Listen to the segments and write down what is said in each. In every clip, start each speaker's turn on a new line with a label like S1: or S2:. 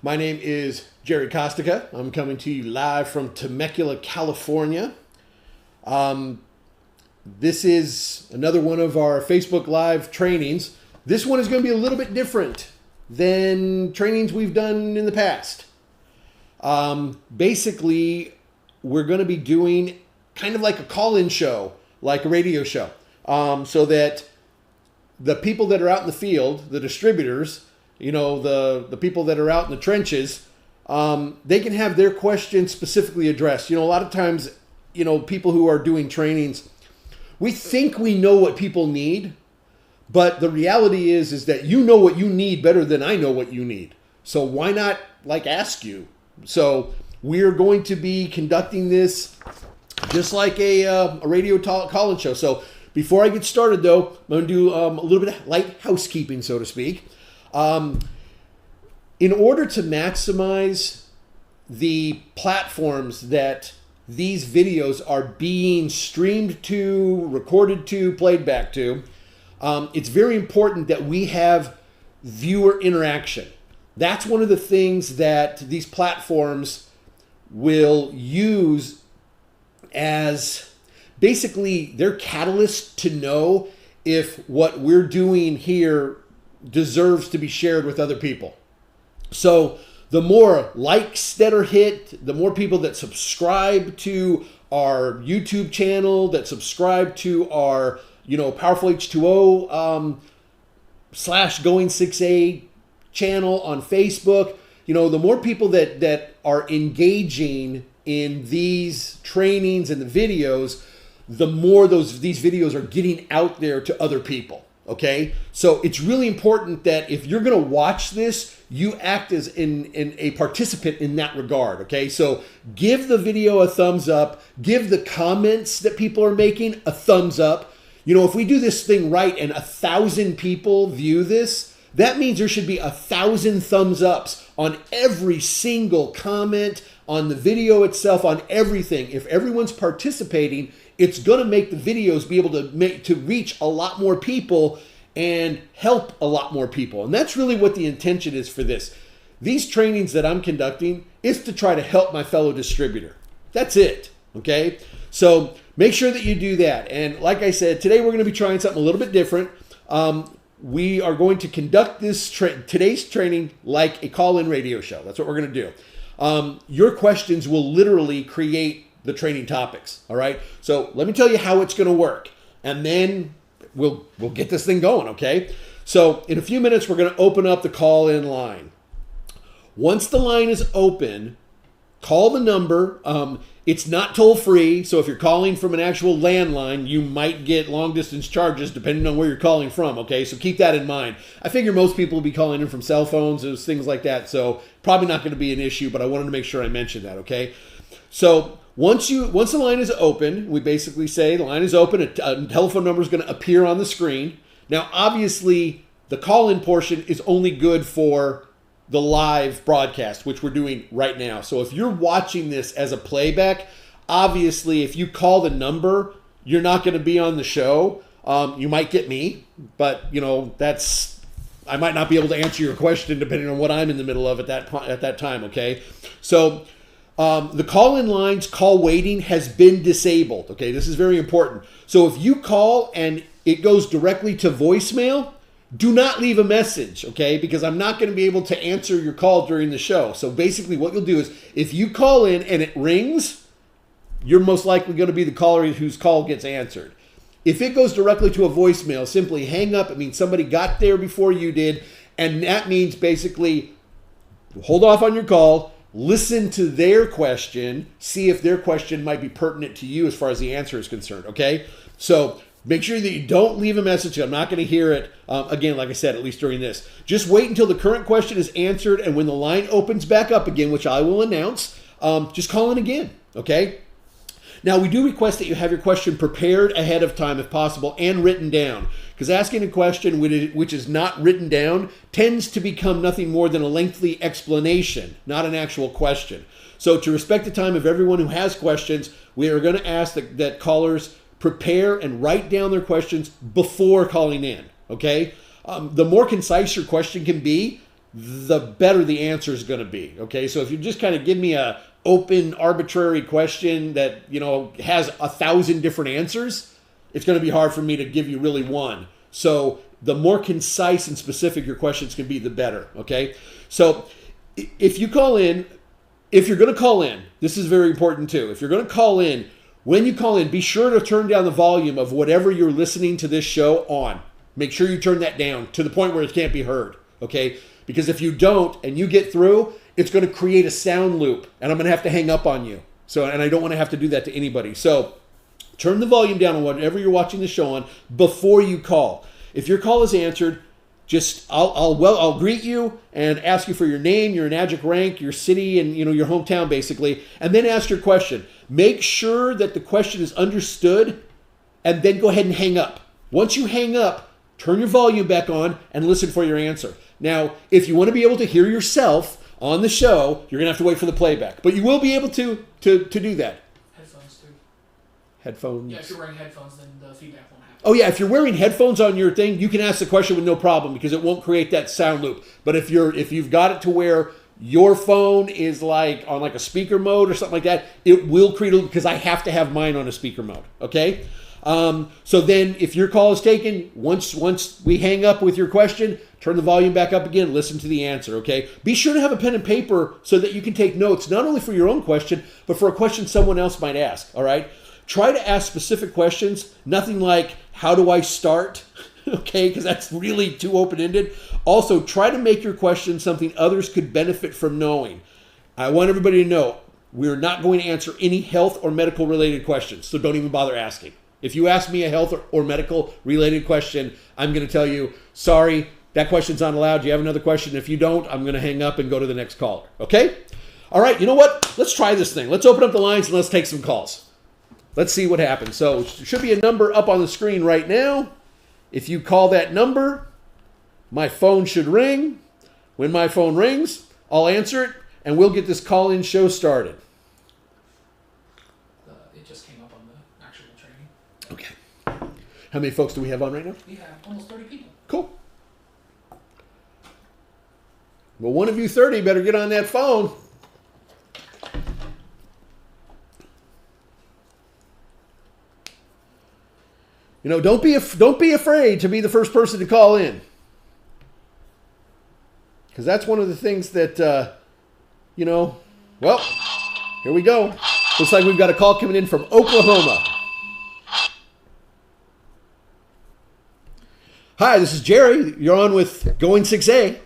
S1: My name is Jerry Costiga. I'm coming to you live from Temecula, California. This is another one of our Facebook Live trainings. This one is going to be a little bit different than trainings we've done in the past. Basically, we're going to be doing kind of like a call-in show, like a radio show, so that the people that are out in the field, the distributors, the people that are out in the trenches, they can have their questions specifically addressed. A lot of times, people who are doing trainings, we think we know what people need, but the reality is that you know what you need better than I know what you need. So why not ask you? So we're going to be conducting this just like a radio call-in show. So before I get started, though, I'm going to do a little bit of light housekeeping, so to speak. In order to maximize the platforms that these videos are being streamed to, recorded to, played back to, it's very important that we have viewer interaction. That's one of the things that these platforms will use as basically their catalyst to know if what we're doing here deserves to be shared with other people. So the more likes that are hit, the more people that subscribe to our YouTube channel, that subscribe to our, Powerful H2O / Going 6A channel on Facebook, the more people that are engaging in these trainings and the videos, the more these videos are getting out there to other people. Okay, so it's really important that if you're going to watch this, you act as in a participant in that regard. Okay, so give the video a thumbs up, give the comments that people are making a thumbs up. If we do this thing right and 1,000 people view this, that means there should be 1,000 thumbs ups on every single comment, on the video itself, on everything. If everyone's participating, it's going to make the videos be able to reach a lot more people and help a lot more people. And that's really what the intention is for this. These trainings that I'm conducting is to try to help my fellow distributor. That's it. Okay? So make sure that you do that. And like I said, today we're going to be trying something a little bit different. We are going to conduct today's training like a call-in radio show. That's what we're going to do. Your questions will literally create the training topics. All right. So let me tell you how it's going to work, and then we'll get this thing going. Okay. So in a few minutes, we're going to open up the call-in line. Once the line is open, call the number. It's not toll-free, so if you're calling from an actual landline, you might get long-distance charges depending on where you're calling from, okay? So keep that in mind. I figure most people will be calling in from cell phones and things like that, so probably not going to be an issue, but I wanted to make sure I mentioned that, okay? So once the line is open, we basically say the line is open, a telephone number is going to appear on the screen. Now, obviously, the call-in portion is only good for the live broadcast, which we're doing right now. So if you're watching this as a playback, obviously if you call the number, you're not going to be on the show. You might get me, but I might not be able to answer your question depending on what I'm in the middle of at that time. Okay, so the call-in lines, call waiting has been disabled. Okay, this is very important. So if you call and it goes directly to voicemail, do not leave a message, okay? Because I'm not going to be able to answer your call during the show. So basically what you'll do is if you call in and it rings, you're most likely going to be the caller whose call gets answered. If it goes directly to a voicemail, simply hang up. It means somebody got there before you did. And that means basically hold off on your call, listen to their question, see if their question might be pertinent to you as far as the answer is concerned, okay? So make sure that you don't leave a message. I'm not going to hear it. Again, like I said, at least during this. Just wait until the current question is answered, and when the line opens back up again, which I will announce, just call in again, okay? Now, we do request that you have your question prepared ahead of time if possible and written down, because asking a question which is not written down tends to become nothing more than a lengthy explanation, not an actual question. So to respect the time of everyone who has questions, we are going to ask that callers prepare and write down their questions before calling in, okay? The more concise your question can be, the better the answer is going to be. Okay, so if you just kind of give me a open, arbitrary question that has 1,000 different answers, it's going to be hard for me to give you really one. So the more concise and specific your questions can be, the better. Okay, so if you call in, if you're going to call in, this is very important too. If you're going to call in, when you call in, be sure to turn down the volume of whatever you're listening to this show on. Make sure you turn that down to the point where it can't be heard, okay? Because if you don't and you get through, it's going to create a sound loop, and I'm going to have to hang up on you. And I don't want to have to do that to anybody. So turn the volume down on whatever you're watching the show on before you call. If your call is answered, I'll greet you and ask you for your name, your Enagic rank, your city, and your hometown basically, and then ask your question. Make sure that the question is understood, and then go ahead and hang up. Once you hang up, turn your volume back on and listen for your answer. Now, if you want to be able to hear yourself on the show, you're gonna have to wait for the playback, but you will be able to do that.
S2: Headphones too.
S1: Headphones.
S2: Yeah, if you're wearing headphones, then the feedback won't happen.
S1: Oh yeah, if you're wearing headphones on your thing, you can ask the question with no problem because it won't create that sound loop. But if you've got it to where your phone is like on like a speaker mode or something like that, it will create a loop because I have to have mine on a speaker mode. Okay. So then if your call is taken, once we hang up with your question, turn the volume back up again, listen to the answer. Okay. Be sure to have a pen and paper so that you can take notes, not only for your own question, but for a question someone else might ask. All right. Try to ask specific questions, nothing like, how do I start? Okay, because that's really too open-ended. Also, try to make your question something others could benefit from knowing. I want everybody to know, we're not going to answer any health or medical related questions, so don't even bother asking. If you ask me a health or medical related question, I'm going to tell you, sorry, that question's not allowed. You have another question? If you don't, I'm going to hang up and go to the next caller. Okay? All right, you know what? Let's try this thing. Let's open up the lines and let's take some calls. Let's see what happens. So there should be a number up on the screen right now. If you call that number, my phone should ring. When my phone rings, I'll answer it, and we'll get this call-in show started.
S2: It just came up on the actual training.
S1: Okay. How many folks do we have on right now?
S2: We have almost 30 people.
S1: Cool. Well, one of you 30 better get on that phone. Don't be afraid to be the first person to call in, because that's one of the things that Well, here we go. Looks like we've got a call coming in from Oklahoma. Hi, this is Jerry. You're on with Going 6A.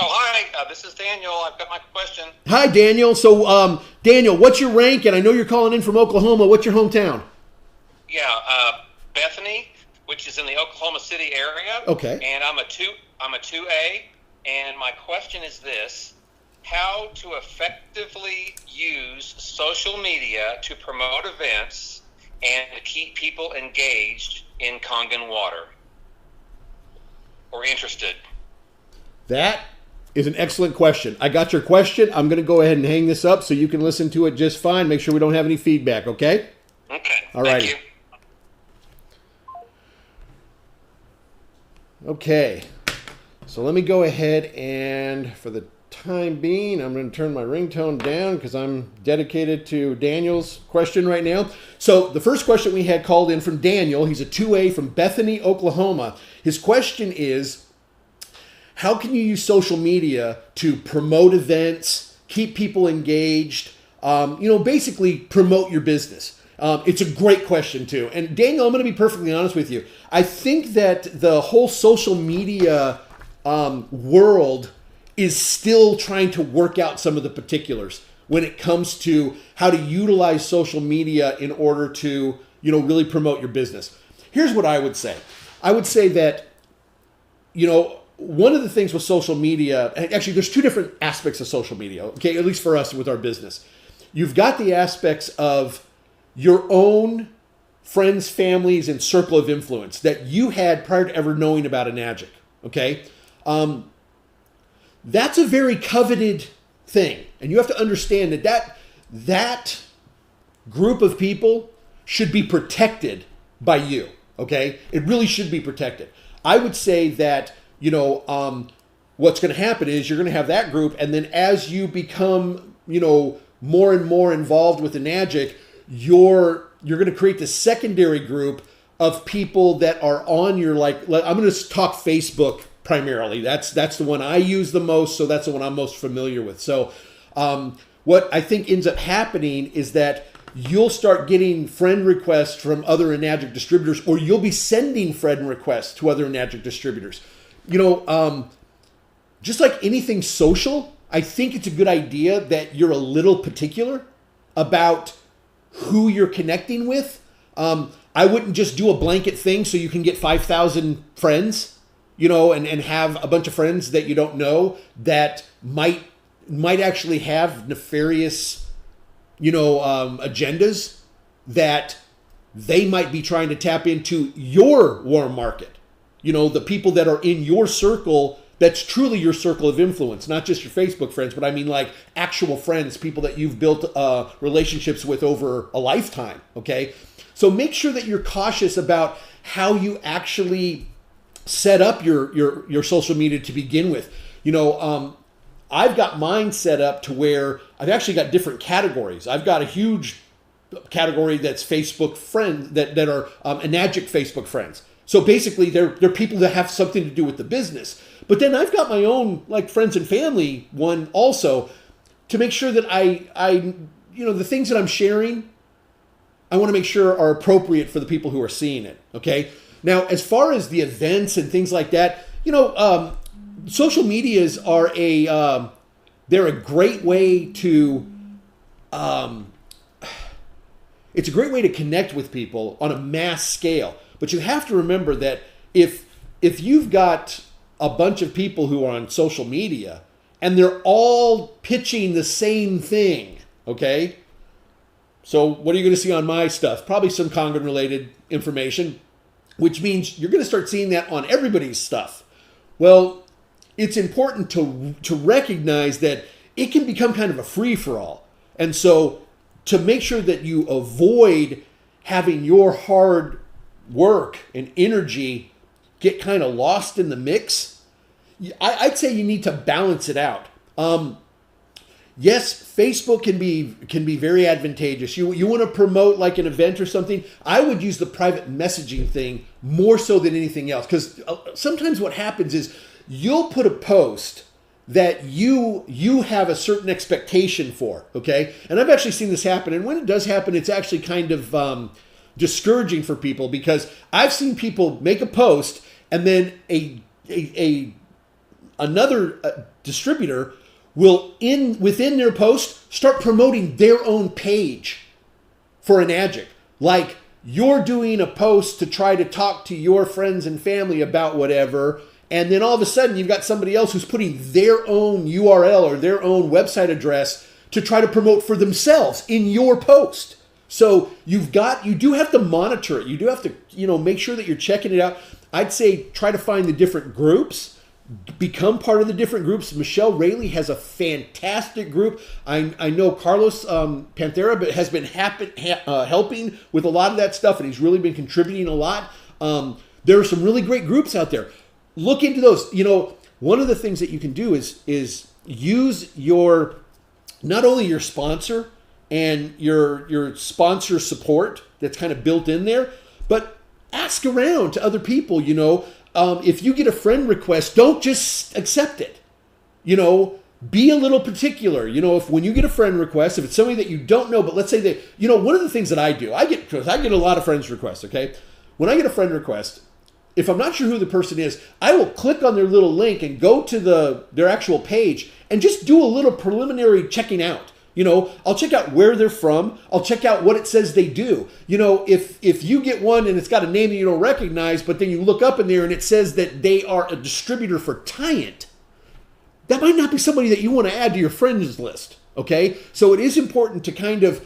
S3: Oh, hi. This is Daniel. I've got my question.
S1: Hi, Daniel. So, Daniel, what's your rank? And I know you're calling in from Oklahoma. What's your hometown?
S3: Yeah, Bethany, which is in the Oklahoma City area.
S1: Okay.
S3: And I'm a 2A, and my question is this: how to effectively use social media to promote events and to keep people engaged in Kangen water or interested?
S1: That is an excellent question. I got your question. I'm going to go ahead and hang this up so you can listen to it just fine. Make sure we don't have any feedback, okay?
S3: Okay.
S1: All right.
S3: Thank you.
S1: Okay, so let me go ahead and, for the time being, I'm going to turn my ringtone down because I'm dedicated to Daniel's question right now. So the first question we had called in from Daniel, he's a 2A from Bethany, Oklahoma. His question is, how can you use social media to promote events, keep people engaged, basically promote your business? It's a great question too. And Daniel, I'm going to be perfectly honest with you. I think that the whole social media world is still trying to work out some of the particulars when it comes to how to utilize social media in order to, really promote your business. Here's what I would say. I would say that, one of the things with social media, actually there's two different aspects of social media, okay, at least for us with our business. You've got the aspects of your own friends, families, and circle of influence that you had prior to ever knowing about Enagic, okay? That's a very coveted thing. And you have to understand that group of people should be protected by you, okay? It really should be protected. I would say that what's going to happen is you're going to have that group, and then as you become, more and more involved with Enagic, you're going to create this secondary group of people that are on your, I'm going to talk Facebook primarily. That's the one I use the most, so that's the one I'm most familiar with. So what I think ends up happening is that you'll start getting friend requests from other Enagic distributors, or you'll be sending friend requests to other Enagic distributors. Just like anything social, I think it's a good idea that you're a little particular about who you're connecting with. I wouldn't just do a blanket thing so you can get 5,000 friends, and have a bunch of friends that you don't know that might actually have nefarious, agendas that they might be trying to tap into your warm market. The people that are in your circle, that's truly your circle of influence, not just your Facebook friends, but I mean like actual friends, people that you've built relationships with over a lifetime, okay? So make sure that you're cautious about how you actually set up your social media to begin with. I've got mine set up to where I've actually got different categories. I've got a huge category that's Facebook friends that are Enagic Facebook friends. So basically they're people that have something to do with the business. But then I've got my own like friends and family one also, to make sure that I the things that I'm sharing, I want to make sure are appropriate for the people who are seeing it. Okay. Now, as far as the events and things like that, social medias are they're a great way to, it's a great way to connect with people on a mass scale. But you have to remember that if you've got a bunch of people who are on social media and they're all pitching the same thing, okay? So what are you going to see on my stuff? Probably some Congren related information, which means you're going to start seeing that on everybody's stuff. Well, it's important to recognize that it can become kind of a free-for-all. And so to make sure that you avoid having your hard work and energy get kind of lost in the mix, I'd say you need to balance it out. Yes, Facebook can be very advantageous. You want to promote like an event or something, I would use the private messaging thing more so than anything else. Because sometimes what happens is you'll put a post that you have a certain expectation for, okay? And I've actually seen this happen. And when it does happen, it's actually kind of discouraging for people, because I've seen people make a post and then another distributor will within their post start promoting their own page for Enagic. Like you're doing a post to try to talk to your friends and family about whatever, and then all of a sudden you've got somebody else who's putting their own URL or their own website address to try to promote for themselves in your post. So you do have to monitor it. You do have to, make sure that you're checking it out. I'd say try to find the different groups, become part of the different groups. Michelle Rayleigh has a fantastic group. I know Carlos Panthera has been helping with a lot of that stuff, and he's really been contributing a lot. There are some really great groups out there. Look into those. One of the things that you can do is use not only your sponsor and your sponsor support that's kind of built in there, but ask around to other people. If you get a friend request, don't just accept it. Be a little particular. If when you get a friend request, if it's somebody that you don't know, but let's say that, one of the things that I do, because I get a lot of friends requests, okay? When I get a friend request, if I'm not sure who the person is, I will click on their little link and go to their actual page and just do a little preliminary checking out. I'll check out where they're from. I'll check out what it says they do. If you get one and it's got a name that you don't recognize, but then you look up in there and it says that they are a distributor for Tyant, that might not be somebody that you want to add to your friends list, okay? So it is important to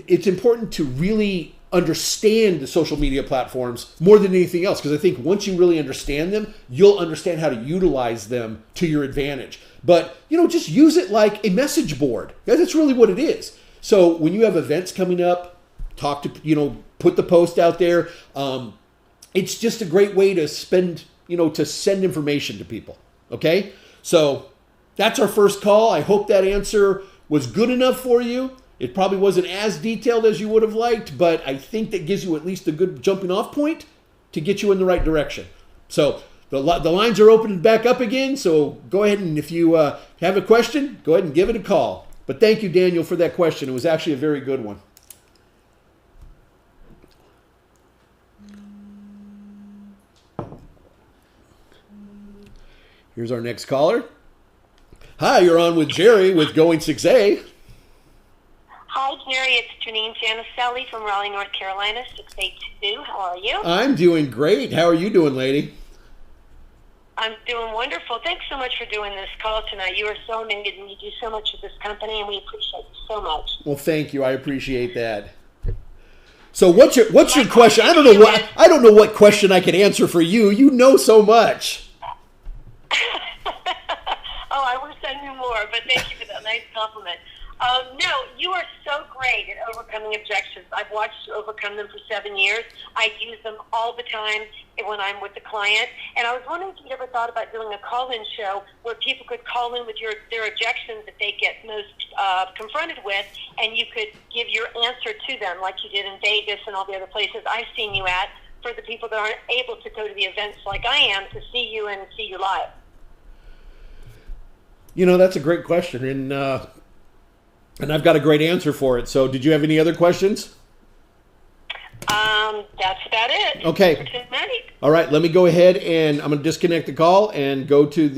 S1: it's important to really understand the social media platforms more than anything else, because I think once you really understand them, you'll understand how to utilize them to your advantage. But, just use it like a message board. That's really what it is. So when you have events coming up, put the post out there. It's just a great way to spend to send information to people. Okay? So that's our first call. I hope that answer was good enough for you. It probably wasn't as detailed as you would have liked, but I think that gives you at least a good jumping off point to get you in the right direction. So the lines are opening back up again, so go ahead and if you have a question, go ahead and give it a call. But thank you, Daniel, for that question. It was actually a very good one. Here's our next caller. Hi, you're on with Jerry with Going 6A.
S4: Hi, Jerry. It's Janine Janicelli from Raleigh, North Carolina, 682. How are you?
S1: I'm doing great. How are you doing, lady?
S4: I'm doing wonderful. Thanks so much for doing this call tonight. You are so amazing. You do so much with this company, and we appreciate you so much.
S1: Well, thank you. I appreciate that. So what's your question? I don't know what question I can answer for you. You know so much.
S4: Oh, I wish I knew more, but thank you for that nice compliment. No, you are so great at overcoming objections. I've watched you overcome them for 7 years. I use them all the time when I'm with the client. And I was wondering if you'd ever thought about doing a call-in show where people could call in with their objections that they get most confronted with, and you could give your answer to them like you did in Vegas and all the other places I've seen you at, for the people that aren't able to go to the events like I am to see you and see you live.
S1: That's a great question, and I've got a great answer for it. So did you have any other questions?
S4: That's about it.
S1: Okay.
S4: For tonight.
S1: All right, let me go ahead and I'm going to disconnect the call and go to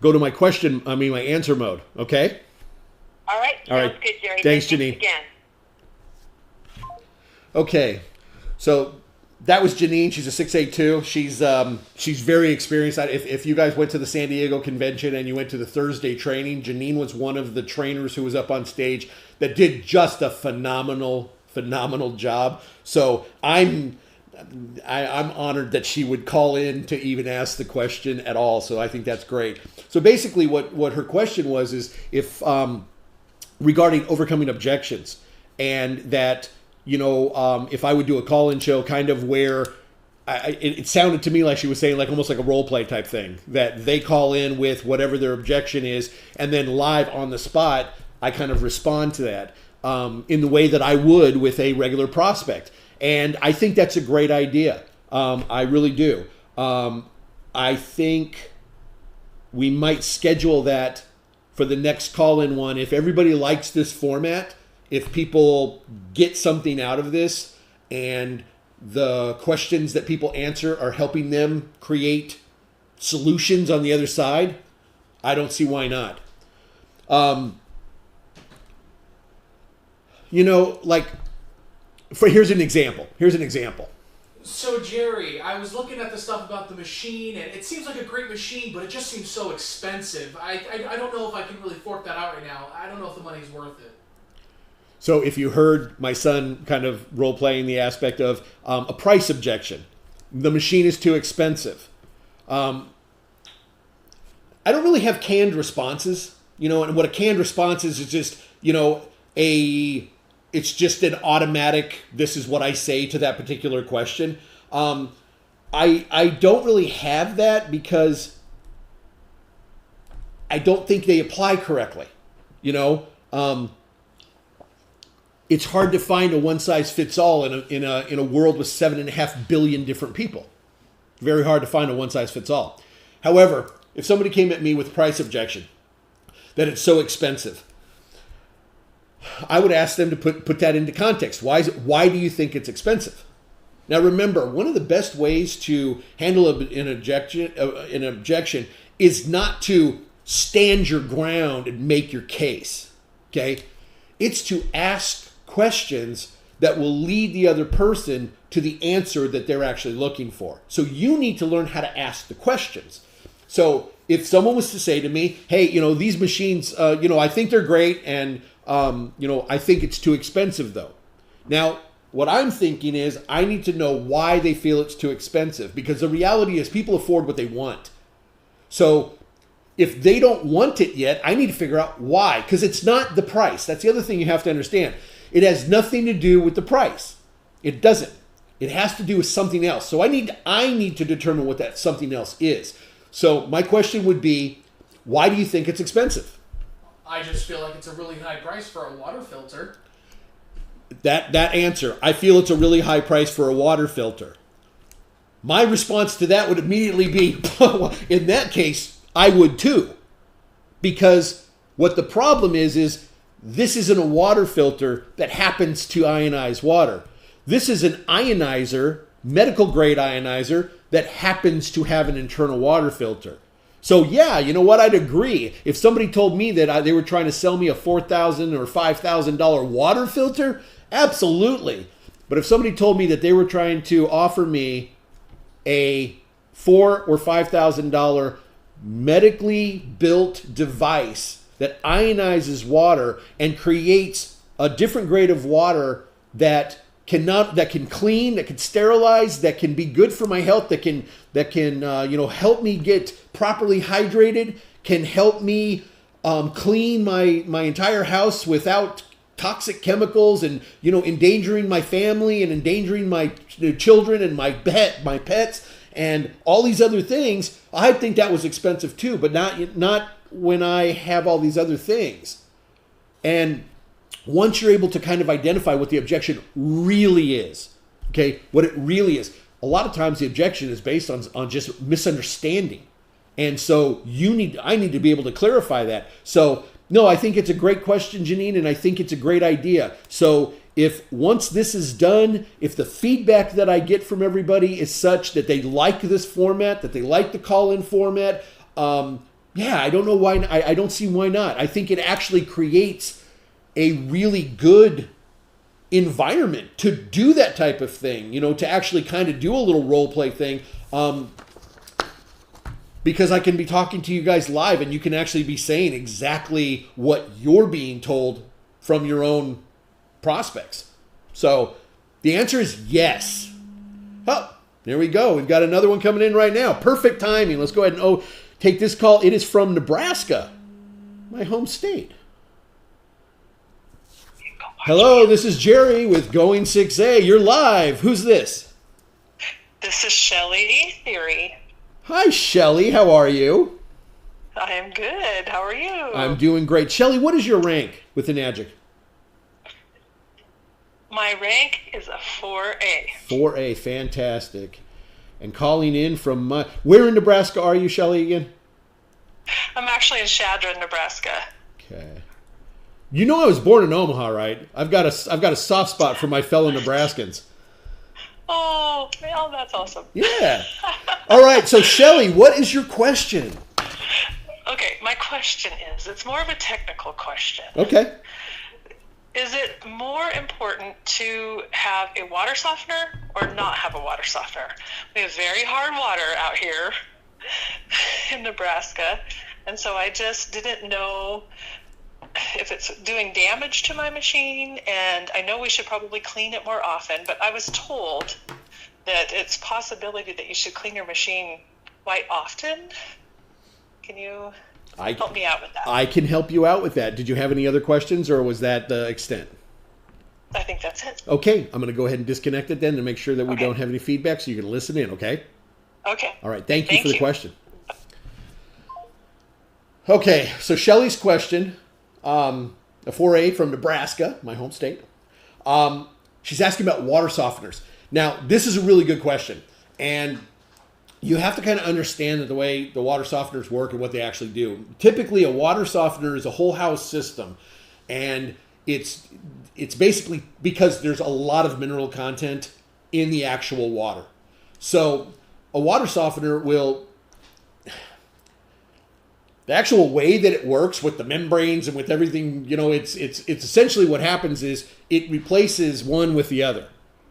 S1: my answer mode, okay?
S4: All right. Sounds good, Jerry.
S1: Thanks, Janine.
S4: Again.
S1: Okay. So that was Janine. She's a 682. She's very experienced. If you guys went to the San Diego convention and you went to the Thursday training, Janine was one of the trainers who was up on stage that did just a phenomenal job. So I'm honored that she would call in to even ask the question at all. So I think that's great. So basically what her question was is if regarding overcoming objections, and that if I would do a call-in show kind of where it sounded to me like she was saying like almost like a role play type thing, that they call in with whatever their objection is, and then live on the spot, I kind of respond to that in the way that I would with a regular prospect. And I think that's a great idea. I really do. I think we might schedule that for the next call-in one. If everybody likes this format, if people get something out of this and the questions that people answer are helping them create solutions on the other side, I don't see why not. Here's an example.
S2: So, Jerry, I was looking at the stuff about the machine, and it seems like a great machine, but it just seems so expensive. I don't know if I can really fork that out right now. I don't know if the money's worth it.
S1: So if you heard my son kind of role-playing the aspect of a price objection, the machine is too expensive. I don't really have canned responses, and what a canned response is just, it's just an automatic, this is what I say to that particular question. I don't really have that because I don't think they apply correctly, It's hard to find a one-size-fits-all in a world with 7.5 billion different people. Very hard to find a one-size-fits-all. However, if somebody came at me with a price objection, that it's so expensive, I would ask them to put that into context. Why do you think it's expensive? Now remember, one of the best ways to handle an objection is not to stand your ground and make your case. Okay? It's to ask questions that will lead the other person to the answer that they're actually looking for. So you need to learn how to ask the questions. So if someone was to say to me, hey, these machines, I think they're great, and, I think it's too expensive though. Now, what I'm thinking is I need to know why they feel it's too expensive, because the reality is people afford what they want. So if they don't want it yet, I need to figure out why, because it's not the price. That's the other thing you have to understand. It has nothing to do with the price. It doesn't. It has to do with something else. So I need to determine what that something else is. So my question would be, why do you think it's expensive?
S2: I just feel like it's a really high price for a water filter.
S1: That answer, I feel it's a really high price for a water filter. My response to that would immediately be, in that case, I would too. Because what the problem is this isn't a water filter that happens to ionize water. This is an ionizer, medical grade ionizer, that happens to have an internal water filter. So yeah, you know what? I'd agree. If somebody told me that they were trying to sell me a $4,000 or $5,000 water filter, absolutely. But if somebody told me that they were trying to offer me a $4,000 or $5,000 medically built device that ionizes water and creates a different grade of water that can clean, that can sterilize, that can be good for my health, that can help me get properly hydrated, can help me clean my entire house without toxic chemicals and endangering my family and endangering my children and my pets and all these other things, I think that was expensive too, but not when I have all these other things. And once you're able to kind of identify what the objection really is, okay, what it really is, a lot of times the objection is based on just misunderstanding. And so I need to be able to clarify that. So no, I think it's a great question, Janine, and I think it's a great idea. So if once this is done, if the feedback that I get from everybody is such that they like this format, that they like the call-in format, I don't know why. I don't see why not. I think it actually creates a really good environment to do that type of thing, to actually kind of do a little role play thing. Because I can be talking to you guys live and you can actually be saying exactly what you're being told from your own prospects. So the answer is yes. Oh, there we go. We've got another one coming in right now. Perfect timing. Let's go ahead and take this call. It is from Nebraska, my home state. Hello, this is Jerry with Going 6A. You're live. Who's this?
S5: This is Shelly Theory.
S1: Hi, Shelly. How are you?
S5: I am good. How are you?
S1: I'm doing great. Shelly, what is your rank with Enagic?
S5: My rank is a 4A.
S1: 4A, fantastic. And calling in from where in Nebraska are you, Shelly, again?
S5: I'm actually in Shadron, Nebraska.
S1: Okay. You know I was born in Omaha, right? I've got a soft spot for my fellow Nebraskans.
S5: Oh, well, that's awesome.
S1: Yeah. All right, so Shelly, what is your question?
S5: Okay, my question is, it's more of a technical question.
S1: Okay.
S5: Is it more important to have a water softener or not have a water softener? We have very hard water out here in Nebraska, and so I just didn't know if it's doing damage to my machine, and I know we should probably clean it more often, but I was told that it's possibility that you should clean your machine quite often. Can you help me out with that?
S1: I can help you out with that. Did you have any other questions, or was that the extent?
S5: I think that's it.
S1: Okay, I'm going to go ahead and disconnect it then to make sure that we don't have any feedback, so you can listen in, okay?
S5: Okay.
S1: All right, thank you for the question. Okay, so Shelly's question, a 4A from Nebraska, my home state. She's asking about water softeners. Now, this is a really good question, and you have to kind of understand that the way the water softeners work and what they actually do. Typically, a water softener is a whole house system, and it's basically because there's a lot of mineral content in the actual water. So a water softener will... The actual way that it works with the membranes and with everything, it's essentially what happens is it replaces one with the other.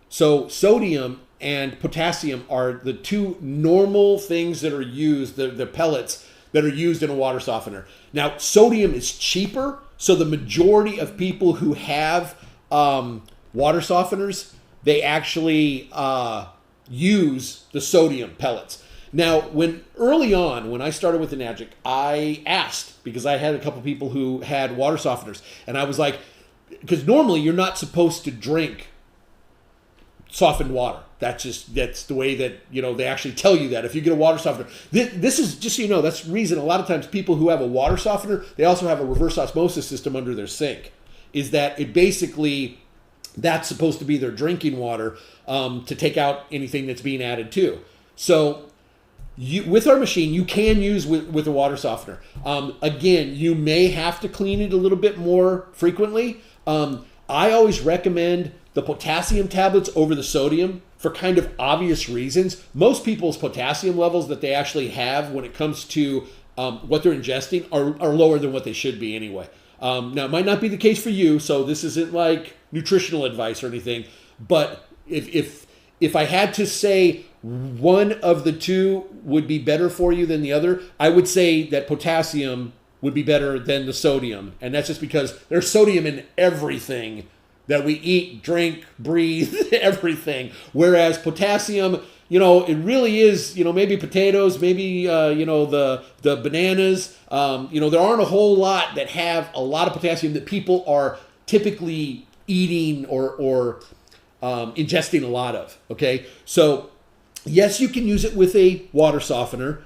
S1: So sodium and potassium are the two normal things that are used, the pellets that are used in a water softener. Now, sodium is cheaper, so the majority of people who have water softeners, they actually use the sodium pellets. Now, early on, when I started with Enagic, I asked, because I had a couple people who had water softeners, and I was like, because normally you're not supposed to drink softened water. That's the way that, they actually tell you that if you get a water softener. This is just so you know, that's the reason a lot of times people who have a water softener, they also have a reverse osmosis system under their sink. Is that it basically, that's supposed to be their drinking water to take out anything that's being added to. So with our machine, you can use with a water softener. Again, you may have to clean it a little bit more frequently. I always recommend the potassium tablets over the sodium for kind of obvious reasons. Most people's potassium levels that they actually have when it comes to what they're ingesting are lower than what they should be anyway. Now, it might not be the case for you, so this isn't like nutritional advice or anything, but if I had to say one of the two would be better for you than the other, I would say that potassium would be better than the sodium. And that's just because there's sodium in everything that we eat, drink, breathe, everything. Whereas potassium, it really is, maybe potatoes, maybe, the bananas. There aren't a whole lot that have a lot of potassium that people are typically eating or ingesting a lot of, okay? So, yes, you can use it with a water softener.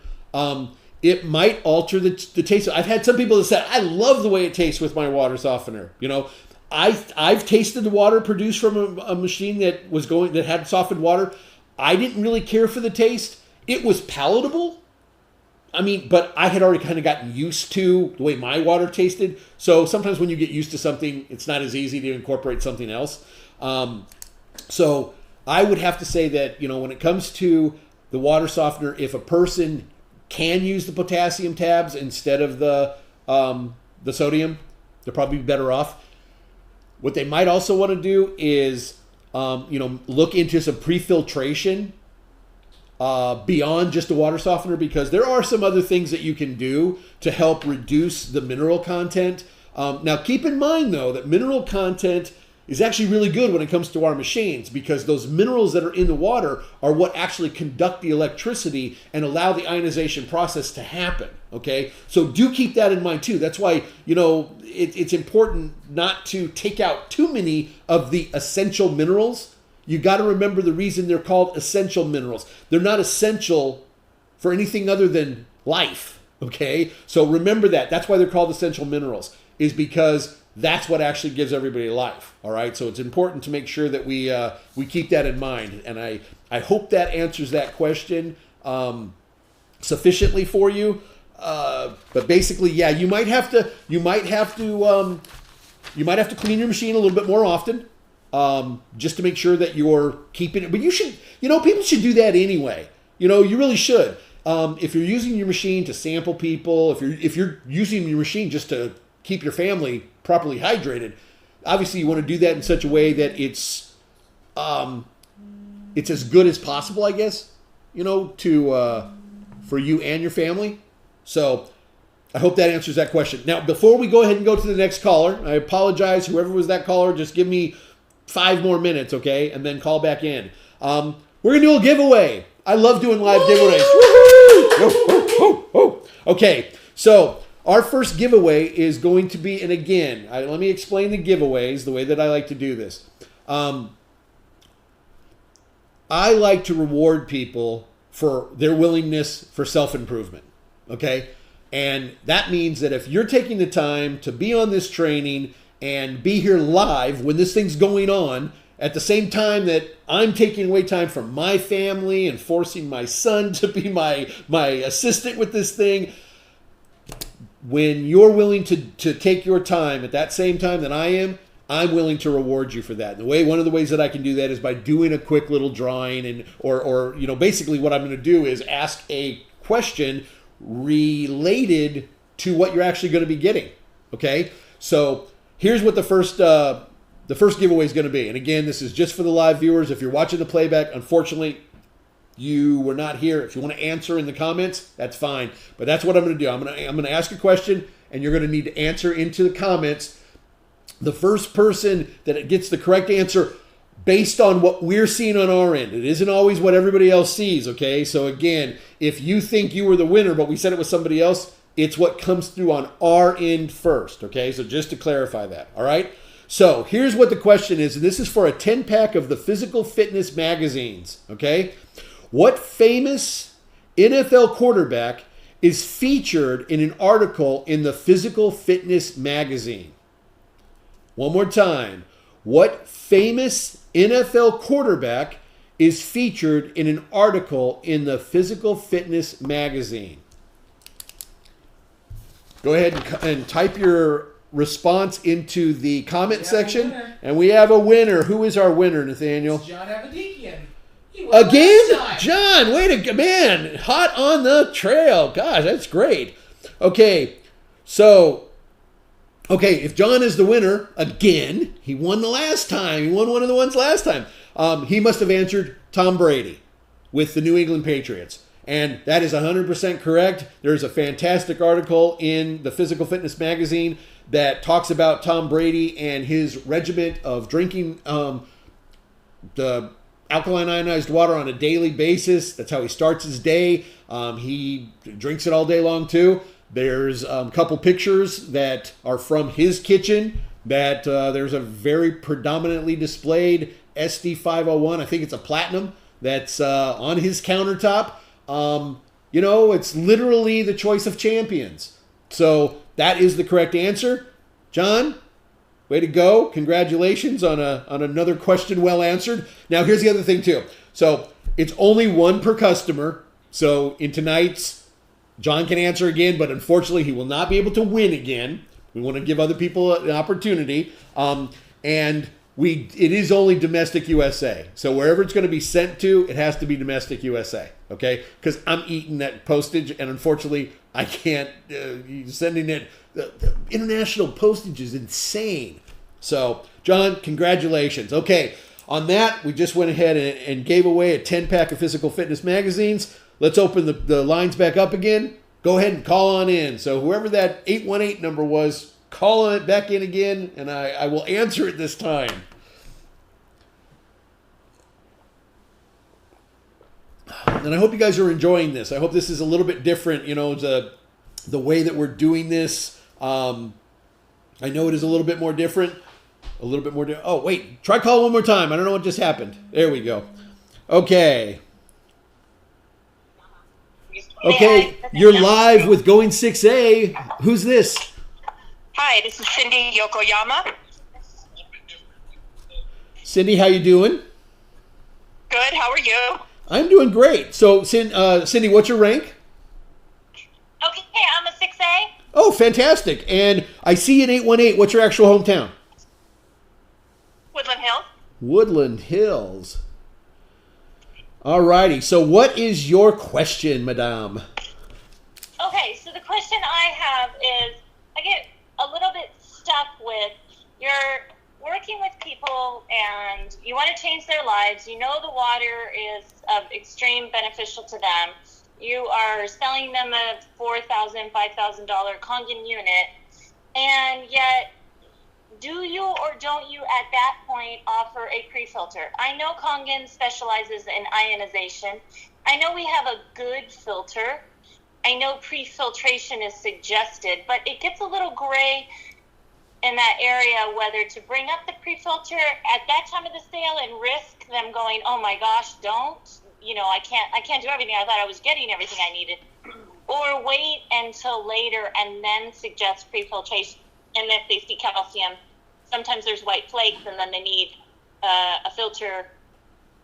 S1: It might alter the taste. I've had some people that said, I love the way it tastes with my water softener. I've tasted the water produced from a machine that had softened water. I didn't really care for the taste. It was palatable. But I had already kind of gotten used to the way my water tasted. So sometimes when you get used to something, it's not as easy to incorporate something else. So I would have to say that, when it comes to the water softener, if a person can use the potassium tabs instead of the sodium, they're probably better off. What they might also want to do is, look into some pre-filtration beyond just a water softener, because there are some other things that you can do to help reduce the mineral content. Now, keep in mind, though, that mineral content is actually really good when it comes to our machines, because those minerals that are in the water are what actually conduct the electricity and allow the ionization process to happen, okay? So do keep that in mind too. That's why, it's important not to take out too many of the essential minerals. You got to remember the reason they're called essential minerals. They're not essential for anything other than life, okay? So remember that. That's why they're called essential minerals, is because that's what actually gives everybody life, all right? So it's important to make sure that we keep that in mind. And I hope that answers that question sufficiently for you. But basically, yeah, you might have to clean your machine a little bit more often, just to make sure that you're keeping it. But you should, people should do that anyway. You really should. If you're using your machine to sample people, if you're using your machine just to keep your family properly hydrated, obviously you want to do that in such a way that it's as good as possible, I guess, for you and your family. So I hope that answers that question. Now, before we go ahead and go to the next caller, I apologize, whoever was that caller, just give me 5 more minutes, okay? And then call back in. We're going to do a giveaway. I love doing live giveaways. Woo-hoo! Okay, so our first giveaway is going to be, and again, let me explain the giveaways the way that I like to do this. I like to reward people for their willingness for self-improvement, okay? And that means that if you're taking the time to be on this training and be here live when this thing's going on, at the same time that I'm taking away time from my family and forcing my son to be my assistant with this thing, when you're willing to take your time at that same time that I am, I'm willing to reward you for that. And one of the ways that I can do that is by doing a quick little drawing, or basically what I'm going to do is ask a question related to what you're actually going to be getting. Okay, so here's what the first giveaway is going to be. And again, this is just for the live viewers. If you're watching the playback, unfortunately, you were not here. If you want to answer in the comments, that's fine. But that's what I'm going to do. I'm going to ask a question, and you're going to need to answer into the comments. The first person that gets the correct answer based on what we're seeing on our end. It isn't always what everybody else sees, okay? So again, if you think you were the winner, but we said it was somebody else, it's what comes through on our end first, okay? So just to clarify that, all right? So here's what the question is, and this is for a 10-pack of the Physical Fitness magazines, okay? What famous NFL quarterback is featured in an article in the Physical Fitness magazine? One more time. What famous NFL quarterback is featured in an article in the Physical Fitness magazine? Go ahead and type your response into the comment section. And we have a winner. Who is our winner, Nathaniel?
S2: It's John Abadikian. He won
S1: Again?
S2: last time.
S1: John, way to go. Man, hot on the trail. Gosh, that's great. Okay, so, if John is the winner, again, he won the last time. He won one of the ones last time. He must have answered Tom Brady with the New England Patriots. And that is 100% correct. There's a fantastic article in the Physical Fitness magazine that talks about Tom Brady and his regiment of drinking the alkaline ionized water on a daily basis. That's how he starts his day. He drinks it all day long too. There's a couple pictures that are from his kitchen that there's a very predominantly displayed SD501. I think it's a platinum that's on his countertop. It's literally the choice of champions. So that is the correct answer. John, way to go. Congratulations on another question well answered. Now, here's the other thing, too. So it's only one per customer. So in tonight's, John can answer again, but unfortunately, he will not be able to win again. We want to give other people an opportunity. It is only domestic USA. So wherever it's going to be sent to, it has to be domestic USA. Okay? Because I'm eating that postage, and unfortunately, I can't. Sending it. The international postage is insane. So, John, congratulations. Okay, on that, we just went ahead and gave away a 10-pack of Physical Fitness magazines. Let's open the lines back up again. Go ahead and call on in. So whoever that 818 number was, call it back in again, and I will answer it this time. And I hope you guys are enjoying this. I hope this is a little bit different, the way that we're doing this. I know it is a little bit more different. Oh, wait. Try call one more time. I don't know what just happened. There we go. Okay. Okay, you're live with Going 6A. Who's this?
S4: Hi, this is Cindy Yokoyama.
S1: Cindy, how you doing?
S4: Good, how are you?
S1: I'm doing great. So, Cindy, what's your rank?
S4: Okay, I'm a 6A.
S1: Oh, fantastic. And I see you in 818. What's your actual hometown?
S4: Woodland Hills.
S1: Woodland Hills. All righty. So what is your question, madame?
S6: Okay, so the question I have is, I get a little bit stuck with, you're working with people and you want to change their lives. You know the water is of extreme beneficial to them. You are selling them a $4,000, $5,000 Kangen unit, and yet do you or don't you at that point offer a pre-filter? I know Kangen specializes in ionization. I know we have a good filter. I know pre-filtration is suggested, but it gets a little gray in that area whether to bring up the pre-filter at that time of the sale and risk them going, oh my gosh, don't. I can't do everything. I thought I was getting everything I needed. Or wait until later and then suggest pre-filtration. And if they see calcium, sometimes there's white flakes and then they need a filter.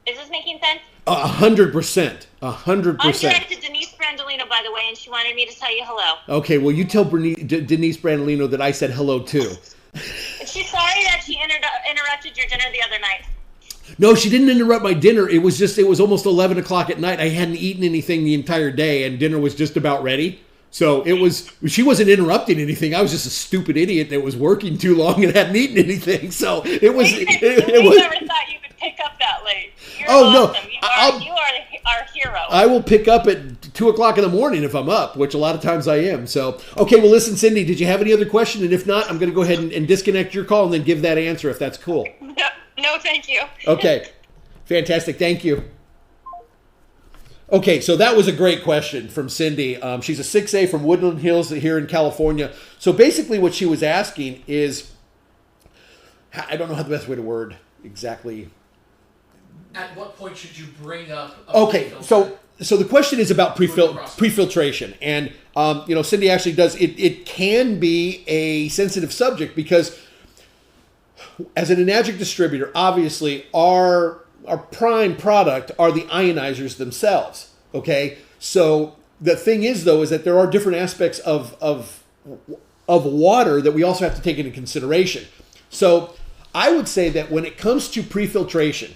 S6: Is this making sense?
S1: 100%. 100%.
S6: I'm directed to Denise Brandolino, by the way, and she wanted me to tell you hello.
S1: Okay, well, you tell Denise Brandolino that I said hello, too.
S6: And she's sorry that she interrupted your dinner the other night.
S1: No, she didn't interrupt my dinner. It was almost 11 o'clock at night. I hadn't eaten anything the entire day, and dinner was just about ready. So she wasn't interrupting anything. I was just a stupid idiot that was working too long and hadn't eaten anything. So it was.
S6: We never thought you would pick up that late. You're awesome. You are our hero.
S1: I will pick up at 2 o'clock in the morning if I'm up, which a lot of times I am. So, okay, well, listen, Cindy, did you have any other question? And if not, I'm going to go ahead and disconnect your call and then give that answer if that's cool.
S6: No, thank you.
S1: Okay, fantastic. Thank you. Okay, so that was a great question from Cindy. She's a 6A from Woodland Hills here in California. So basically what she was asking is, I don't know how the best way to word exactly.
S2: At what point should you bring up a
S1: Okay,
S2: filter?
S1: so the question is about
S2: Process.
S1: prefiltration, and Cindy actually does it. It can be a sensitive subject because, as an Enagic distributor, obviously our prime product are the ionizers themselves. Okay, so the thing is though is that there are different aspects of water that we also have to take into consideration. So I would say that when it comes to prefiltration,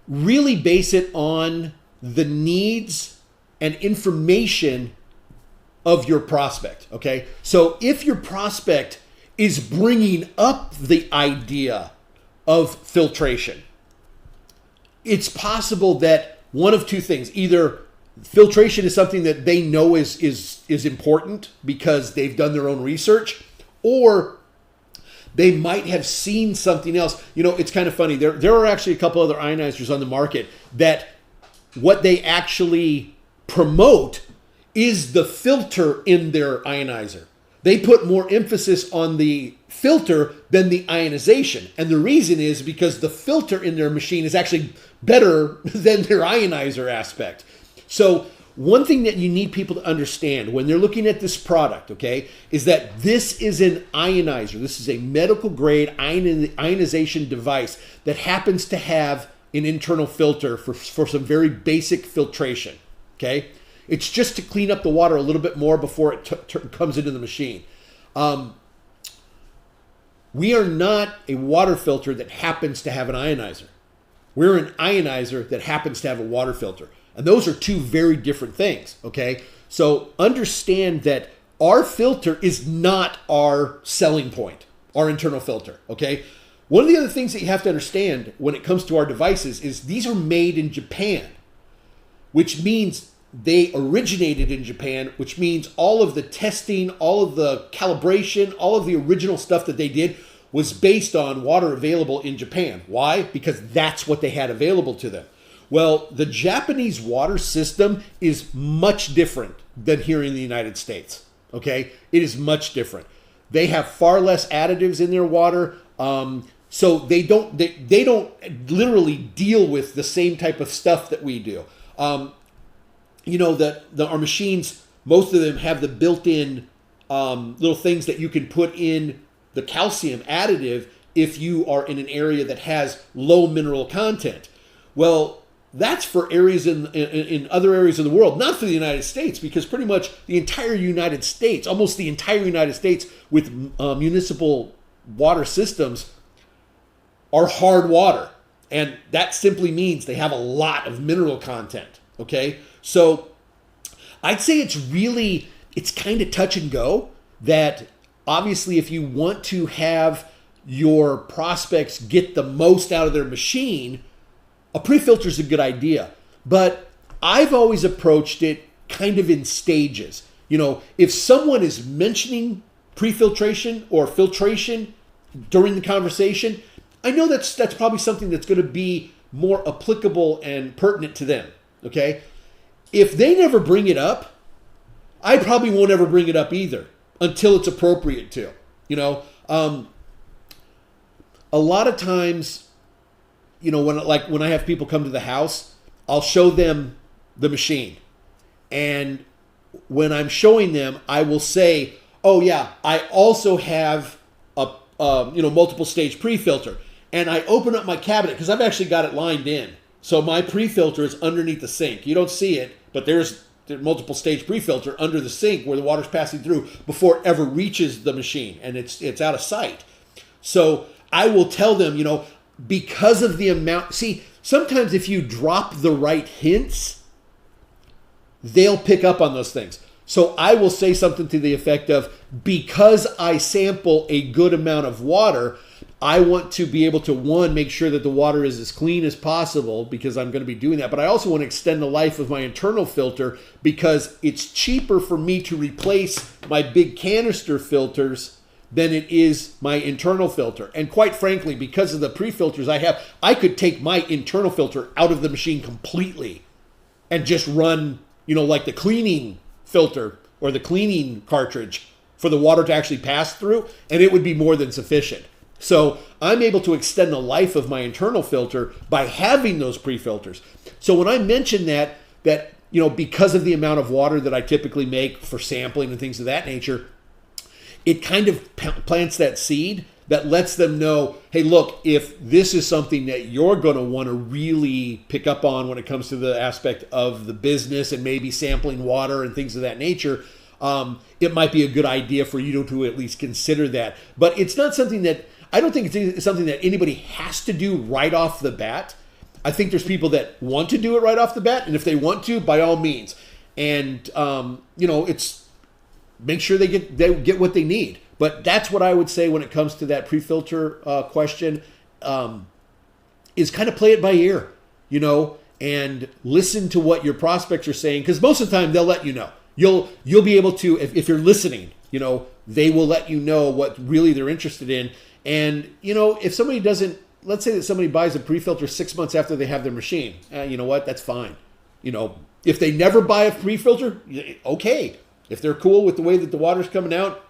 S1: really base it on the needs and information of your prospect, okay? So if your prospect is bringing up the idea of filtration, it's possible that one of two things: either filtration is something that they know is important because they've done their own research, or they might have seen something else. It's kind of funny. There are actually a couple other ionizers on the market that what they actually promote is the filter in their ionizer. They put more emphasis on the filter than the ionization. And the reason is because the filter in their machine is actually better than their ionizer aspect. So one thing that you need people to understand when they're looking at this product, okay, is that this is an ionizer. This is a medical grade ionization device that happens to have an internal filter for some very basic filtration, okay? It's just to clean up the water a little bit more before it comes into the machine. We are not a water filter that happens to have an ionizer. We're an ionizer that happens to have a water filter. And those are two very different things, okay? So understand that our filter is not our selling point, our internal filter, okay? One of the other things that you have to understand when it comes to our devices is these are made in Japan, which means they originated in Japan, which means all of the testing, all of the calibration, all of the original stuff that they did was based on water available in Japan. Why? Because that's what they had available to them. Well, the Japanese water system is much different than here in the United States, okay? It is much different. They have far less additives in their water, so they don't literally deal with the same type of stuff that we do. Our machines, most of them have the built-in little things that you can put in the calcium additive if you are in an area that has low mineral content. Well, that's for areas in other areas of the world, not for the United States, because pretty much the entire United States, almost the entire United States with municipal water systems are hard water. And that simply means they have a lot of mineral content, okay? So I'd say it's kind of touch and go, that obviously if you want to have your prospects get the most out of their machine, a pre-filter is a good idea. But I've always approached it kind of in stages. If someone is mentioning pre-filtration or filtration during the conversation, I know that's probably something that's going to be more applicable and pertinent to them, okay? If they never bring it up, I probably won't ever bring it up either until it's appropriate to. A lot of times, when I have people come to the house, I'll show them the machine. And when I'm showing them, I will say, oh yeah, I also have a multiple stage pre-filter. And I open up my cabinet because I've actually got it lined in. So my pre-filter is underneath the sink. You don't see it, but there's the multiple stage pre-filter under the sink where the water's passing through before it ever reaches the machine, and it's out of sight. So I will tell them, because of the amount, see, sometimes if you drop the right hints, they'll pick up on those things. So I will say something to the effect of, because I sample a good amount of water, I want to be able to, one, make sure that the water is as clean as possible because I'm going to be doing that. But I also want to extend the life of my internal filter because it's cheaper for me to replace my big canister filters than it is my internal filter. And quite frankly, because of the pre-filters I have, I could take my internal filter out of the machine completely and just run, like the cleaning filter or the cleaning cartridge for the water to actually pass through, and it would be more than sufficient. So I'm able to extend the life of my internal filter by having those pre-filters. So when I mention that because of the amount of water that I typically make for sampling and things of that nature, it kind of plants that seed that lets them know, hey, look, if this is something that you're going to want to really pick up on when it comes to the aspect of the business and maybe sampling water and things of that nature, it might be a good idea for you to at least consider that. But it's not something that, I don't think it's something that anybody has to do right off the bat. I think there's people that want to do it right off the bat, and if they want to, by all means. And, it's make sure they get what they need. But that's what I would say when it comes to that pre-filter question, is kind of play it by ear, and listen to what your prospects are saying, because most of the time they'll let you know. You'll be able to, if you're listening, they will let you know what really they're interested in. And, if somebody doesn't, let's say that somebody buys a pre-filter 6 months after they have their machine, you know what, that's fine. If they never buy a pre-filter, okay. If they're cool with the way that the water's coming out,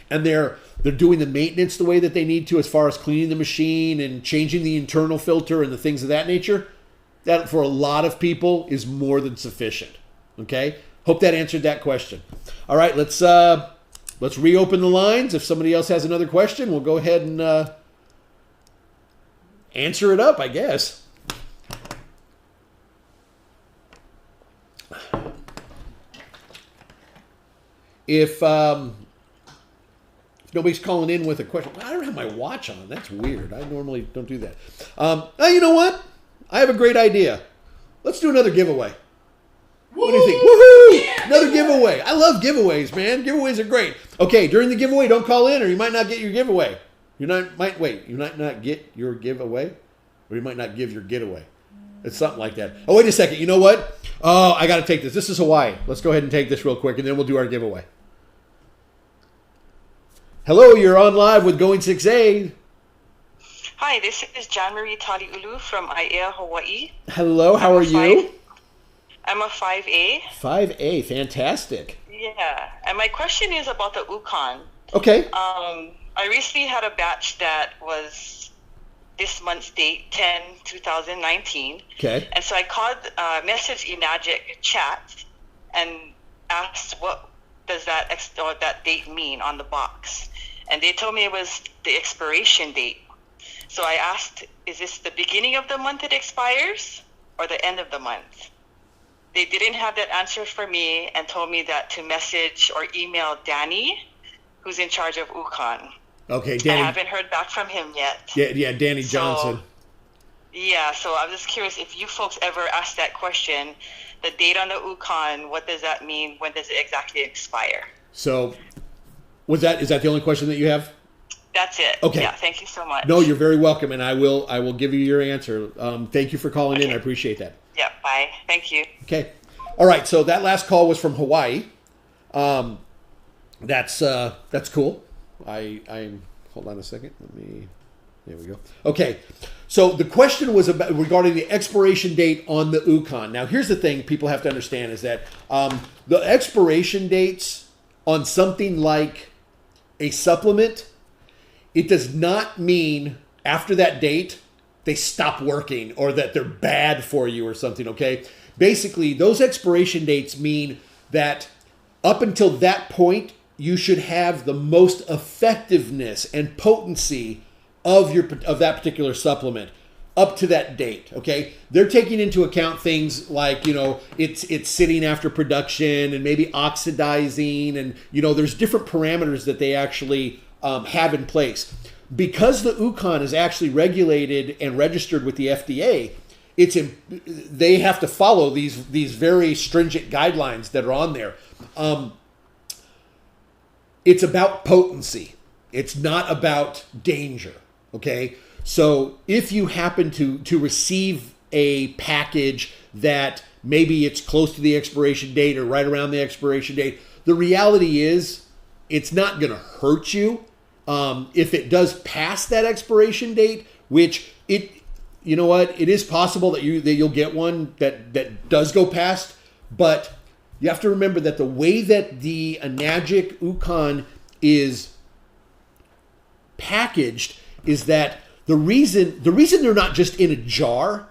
S1: and they're doing the maintenance the way that they need to as far as cleaning the machine and changing the internal filter and the things of that nature, that for a lot of people is more than sufficient. Okay? Hope that answered that question. All right, let's reopen the lines. If somebody else has another question, we'll go ahead and answer it up, I guess. If nobody's calling in with a question, I don't have my watch on. That's weird. I normally don't do that. You know what? I have a great idea. Let's do another giveaway. What do you think? Woohoo! Yeah, another giveaway. I love giveaways, man. Giveaways are great. Okay, during the giveaway, don't call in, or you might not get your giveaway. You might not get your giveaway, or you might not give your getaway. It's something like that. Oh, wait a second. You know what? Oh, I got to take this. This is Hawaii. Let's go ahead and take this real quick, and then we'll do our giveaway. Hello, you're on live with Going 6A.
S7: Hi, this is Jan Marie Taliulu from Aiea, Hawaii.
S1: Hello, how are you?
S7: I'm a 5A.
S1: 5A, fantastic.
S7: Yeah, and my question is about the Ukon.
S1: Okay.
S7: I recently had a batch that was this month's date, 10/2019.
S1: Okay.
S7: And so I called, messaged Enagic chat and asked what does that date mean on the box. And they told me it was the expiration date. So I asked, is this the beginning of the month it expires or the end of the month? They didn't have that answer for me and told me that to message or email Danny, who's in charge of Ukon.
S1: Okay, Danny.
S7: I haven't heard back from him yet.
S1: Yeah, Danny Johnson.
S7: Yeah, so I'm just curious if you folks ever asked that question, the date on the Ukon, what does that mean? When does it exactly expire?
S1: So, is that the only question that you have?
S7: That's it.
S1: Okay.
S7: Yeah, thank you so much.
S1: No, you're very welcome, and I will give you your answer. Thank you for calling in. I appreciate that.
S7: Yeah, bye. Thank you.
S1: Okay. All right, so that last call was from Hawaii. That's cool. I'm hold on a second. There we go. Okay. So the question was regarding the expiration date on the Ukon. Now, here's the thing people have to understand is that the expiration dates on something like a supplement, it does not mean after that date they stop working or that they're bad for you or something, okay? Basically, those expiration dates mean that up until that point, you should have the most effectiveness and potency of that particular supplement up to that date, okay? They're taking into account things like, it's sitting after production and maybe oxidizing, and, there's different parameters that they actually have in place. Because the Ukon is actually regulated and registered with the FDA, they have to follow these very stringent guidelines that are on there. It's about potency. It's not about danger, okay? So if you happen to receive a package that maybe it's close to the expiration date or right around the expiration date, the reality is it's not going to hurt you if it does pass that expiration date, which it is possible that you'll get one that does go past, but you have to remember that the way that the Enagic Ukon is packaged is that the reason they're not just in a jar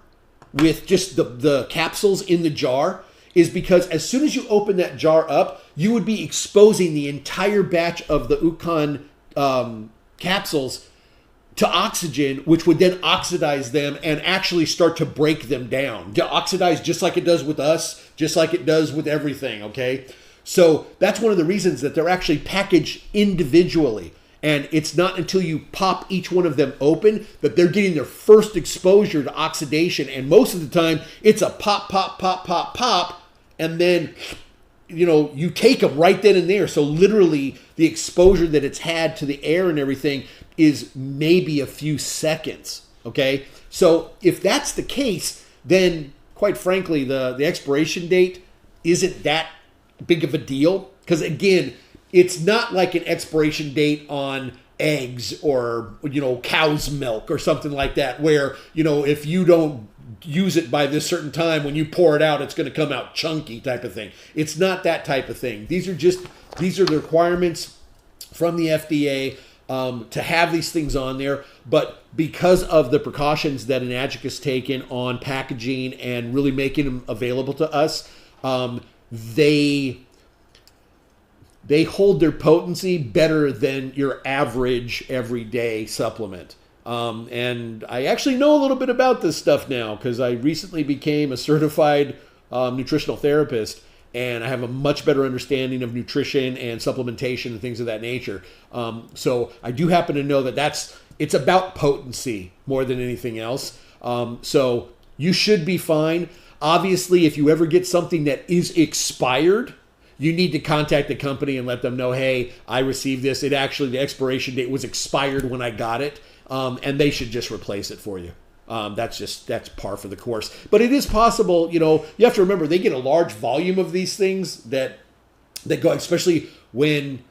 S1: with just the capsules in the jar is because as soon as you open that jar up, you would be exposing the entire batch of the Ukon capsules to oxygen, which would then oxidize them and actually start to break them down. To oxidize just like it does with us, just like it does with everything, okay? So that's one of the reasons that they're actually packaged individually. And it's not until you pop each one of them open that they're getting their first exposure to oxidation. And most of the time, it's a pop, pop, pop, pop, pop. And then, you take them right then and there. So literally, the exposure that it's had to the air and everything is maybe a few seconds, okay? So if that's the case, then quite frankly, the expiration date isn't that big of a deal. Because again, it's not like an expiration date on eggs or, cow's milk or something like that, where, if you don't use it by this certain time, when you pour it out, it's going to come out chunky type of thing. It's not that type of thing. These are the requirements from the FDA to have these things on there. But because of the precautions that Enagic has taken on packaging and really making them available to us, they hold their potency better than your average everyday supplement. And I actually know a little bit about this stuff now because I recently became a certified nutritional therapist, and I have a much better understanding of nutrition and supplementation and things of that nature. So I do happen to know that it's about potency more than anything else. So you should be fine. Obviously, if you ever get something that is expired, you need to contact the company and let them know, hey, I received this. The expiration date was expired when I got it. And they should just replace it for you. That's par for the course. But it is possible, you have to remember, they get a large volume of these things that go, especially when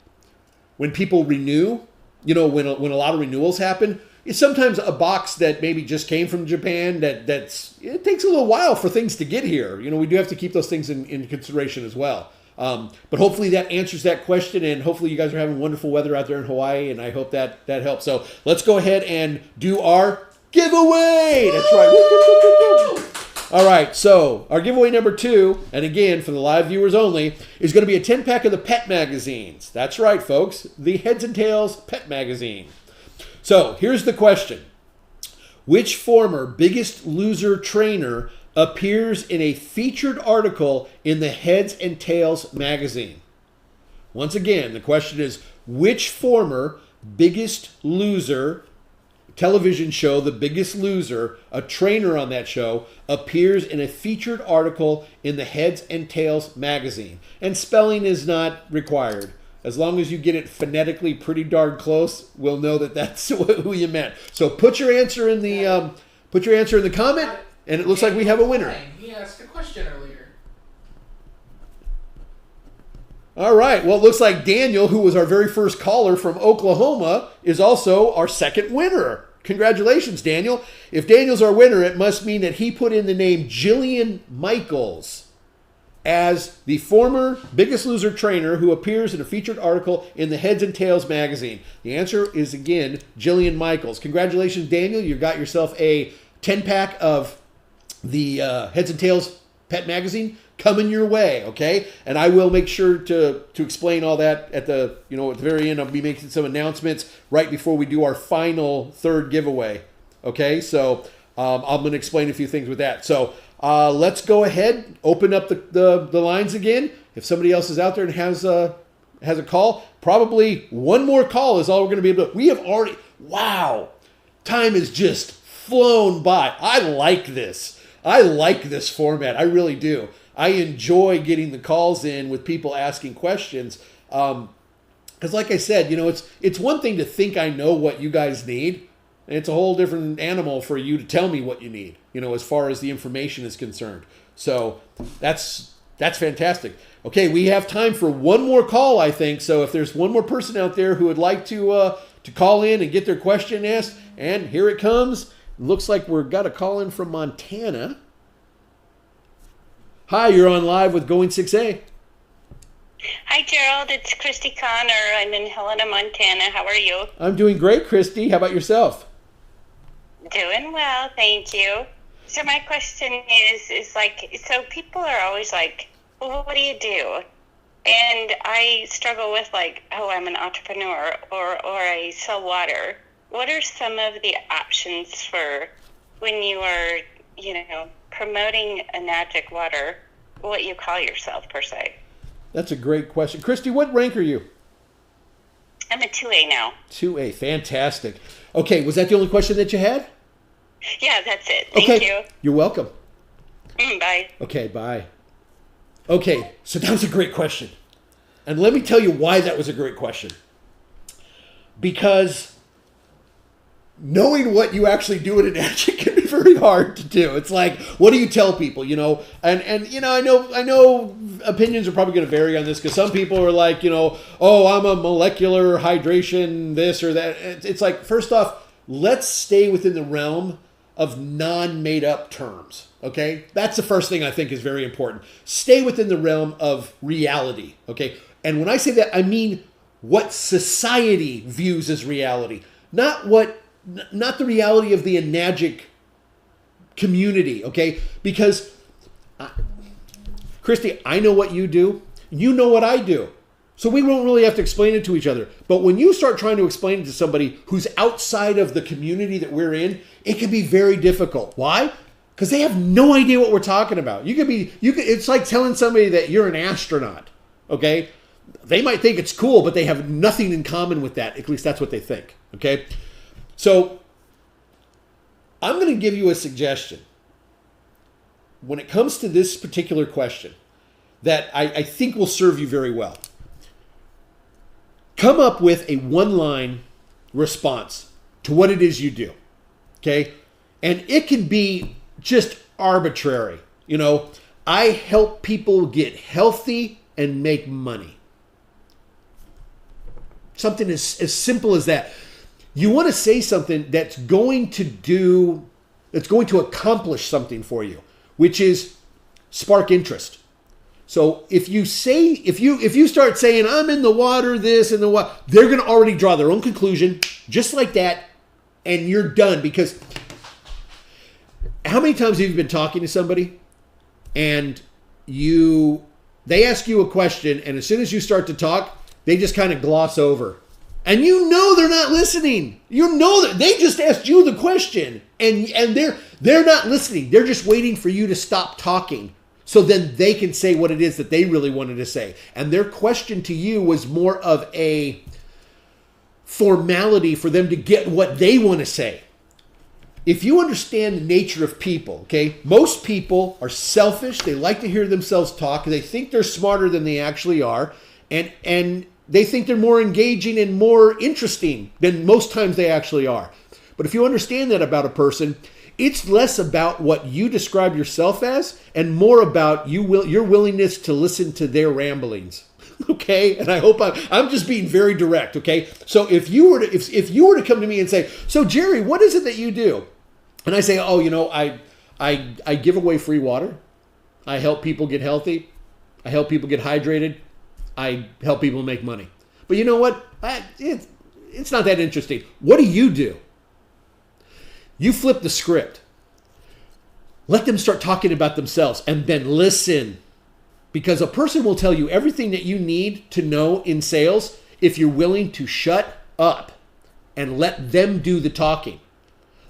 S1: people renew, when a lot of renewals happen. It's sometimes a box that maybe just came from Japan it takes a little while for things to get here. We do have to keep those things in consideration as well. But hopefully that answers that question, and hopefully you guys are having wonderful weather out there in Hawaii, and I hope that helps. So let's go ahead and do our giveaway. That's right. All right, so our giveaway number 2, and again, for the live viewers only, is going to be a 10-pack of the pet magazines. That's right, folks, the Heads and Tails pet magazine. So here's the question. Which former Biggest Loser trainer appears in a featured article in the Heads and Tails magazine? Once again, the question is, which former Biggest Loser television show, The Biggest Loser, a trainer on that show, appears in a featured article in the Heads and Tails magazine? And spelling is not required. As long as you get it phonetically pretty darn close, we'll know that that's who you meant. So put your answer in the comment, and it looks like we have a winner.
S2: He asked a question earlier.
S1: All right. Well, it looks like Daniel, who was our very first caller from Oklahoma, is also our second winner. Congratulations, Daniel. If Daniel's our winner, it must mean that he put in the name Jillian Michaels as the former Biggest Loser trainer who appears in a featured article in the Heads and Tails magazine. The answer is, again, Jillian Michaels. Congratulations, Daniel. You got yourself a 10-pack of the Heads and Tails pet magazine coming your way, okay? And I will make sure to explain all that at the very end. I'll be making some announcements right before we do our final third giveaway, okay? So I'm going to explain a few things with that. So let's go ahead, open up the lines again. If somebody else is out there and has a call, probably one more call is all we're going to be able to. We have already, wow, time has just flown by. I like this. I like this format. I really do. I enjoy getting the calls in with people asking questions. Because like I said, it's one thing to think I know what you guys need. And it's a whole different animal for you to tell me what you need, as far as the information is concerned. So that's fantastic. Okay, we have time for one more call, I think. So if there's one more person out there who would like to call in and get their question asked, and here it comes. Looks like we've got a call in from Montana. Hi, you're on live with Going 6A.
S8: Hi, Gerald. It's Christy Connor. I'm in Helena, Montana. How are you?
S1: I'm doing great, Christy. How about yourself?
S8: Doing well, thank you. So my question is like, so people are always like, well, what do you do? And I struggle with like, oh, I'm an entrepreneur or I sell water. What are some of the options for when you are, promoting Enagic water, what you call yourself per se?
S1: That's a great question. Christy, what rank are you?
S8: I'm a 2A now.
S1: 2A. Fantastic. Okay, was that the only question that you had?
S8: Yeah, that's it. Thank you.
S1: You're welcome.
S8: Bye.
S1: Okay, bye. Okay, so that was a great question. And let me tell you why that was a great question. Because knowing what you actually do in Enagic can be very hard to do. It's like, what do you tell people, And I know opinions are probably going to vary on this because some people are like, oh, I'm a molecular hydration, this or that. It's like, first off, let's stay within the realm of non-made up terms. Okay? That's the first thing I think is very important. Stay within the realm of reality. Okay? And when I say that, I mean what society views as reality, not the reality of the Enagic community, okay? Because, Christy, I know what you do. You know what I do. So we won't really have to explain it to each other. But when you start trying to explain it to somebody who's outside of the community that we're in, it can be very difficult. Why? Because they have no idea what we're talking about. It's like telling somebody that you're an astronaut, okay? They might think it's cool, but they have nothing in common with that. At least that's what they think, okay? So I'm going to give you a suggestion when it comes to this particular question that I think will serve you very well. Come up with a one-line response to what it is you do, okay? And it can be just arbitrary. I help people get healthy and make money. Something as simple as that. You want to say something that's going to accomplish something for you, which is spark interest. So if you start saying, I'm in the water, this and the what, they're going to already draw their own conclusion just like that, and you're done. Because how many times have you been talking to somebody and they ask you a question, and as soon as you start to talk, they just kind of gloss over. And they're not listening. That they just asked you the question, and they're not listening. They're just waiting for you to stop talking so then they can say what it is that they really wanted to say. And their question to you was more of a formality for them to get what they want to say. If you understand the nature of people, okay, most people are selfish. They like to hear themselves talk. They think they're smarter than they actually are. And they think they're more engaging and more interesting than most times they actually are. But if you understand that about a person, it's less about what you describe yourself as and more about your willingness to listen to their ramblings. Okay? And I hope I'm just being very direct, okay? So if you were to come to me and say, so Jerry, what is it that you do? And I say, oh, I give away free water. I help people get healthy. I help people get hydrated. I help people make money. But you know what? It's not that interesting. What do? You flip the script. Let them start talking about themselves and then listen. Because a person will tell you everything that you need to know in sales if you're willing to shut up and let them do the talking.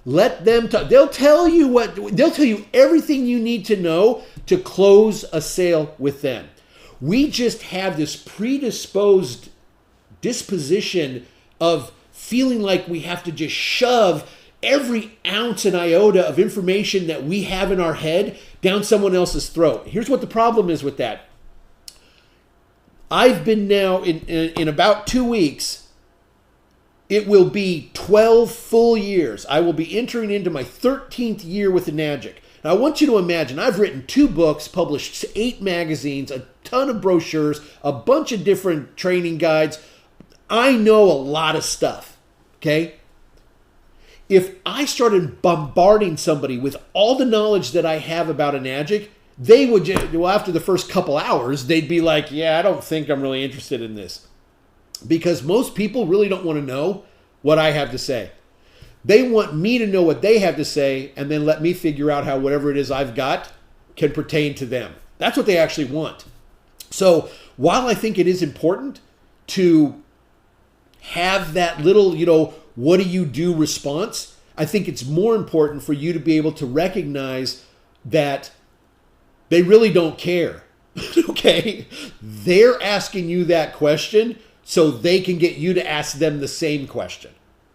S1: Let them talk. They'll tell you everything you need to know to close a sale with them. We just have this predisposed disposition of feeling like we have to just shove every ounce and iota of information that we have in our head down someone else's throat. Here's what the problem is with that. I've been now, in about 2 weeks, it will be 12 full years. I will be entering into my 13th year with Enagic. Now, I want you to imagine, I've written 2 books, published 8 magazines, a ton of brochures, a bunch of different training guides. I know a lot of stuff, okay? If I started bombarding somebody with all the knowledge that I have about Enagic, they would, well, after the first couple hours, they'd be like, yeah, I don't think I'm really interested in this. Because most people really don't want to know what I have to say. They want me to know what they have to say and then let me figure out how whatever it is I've got can pertain to them. That's what they actually want. So while I think it is important to have that little, what do you do response, I think it's more important for you to be able to recognize that they really don't care. Okay? They're asking you that question so they can get you to ask them the same question.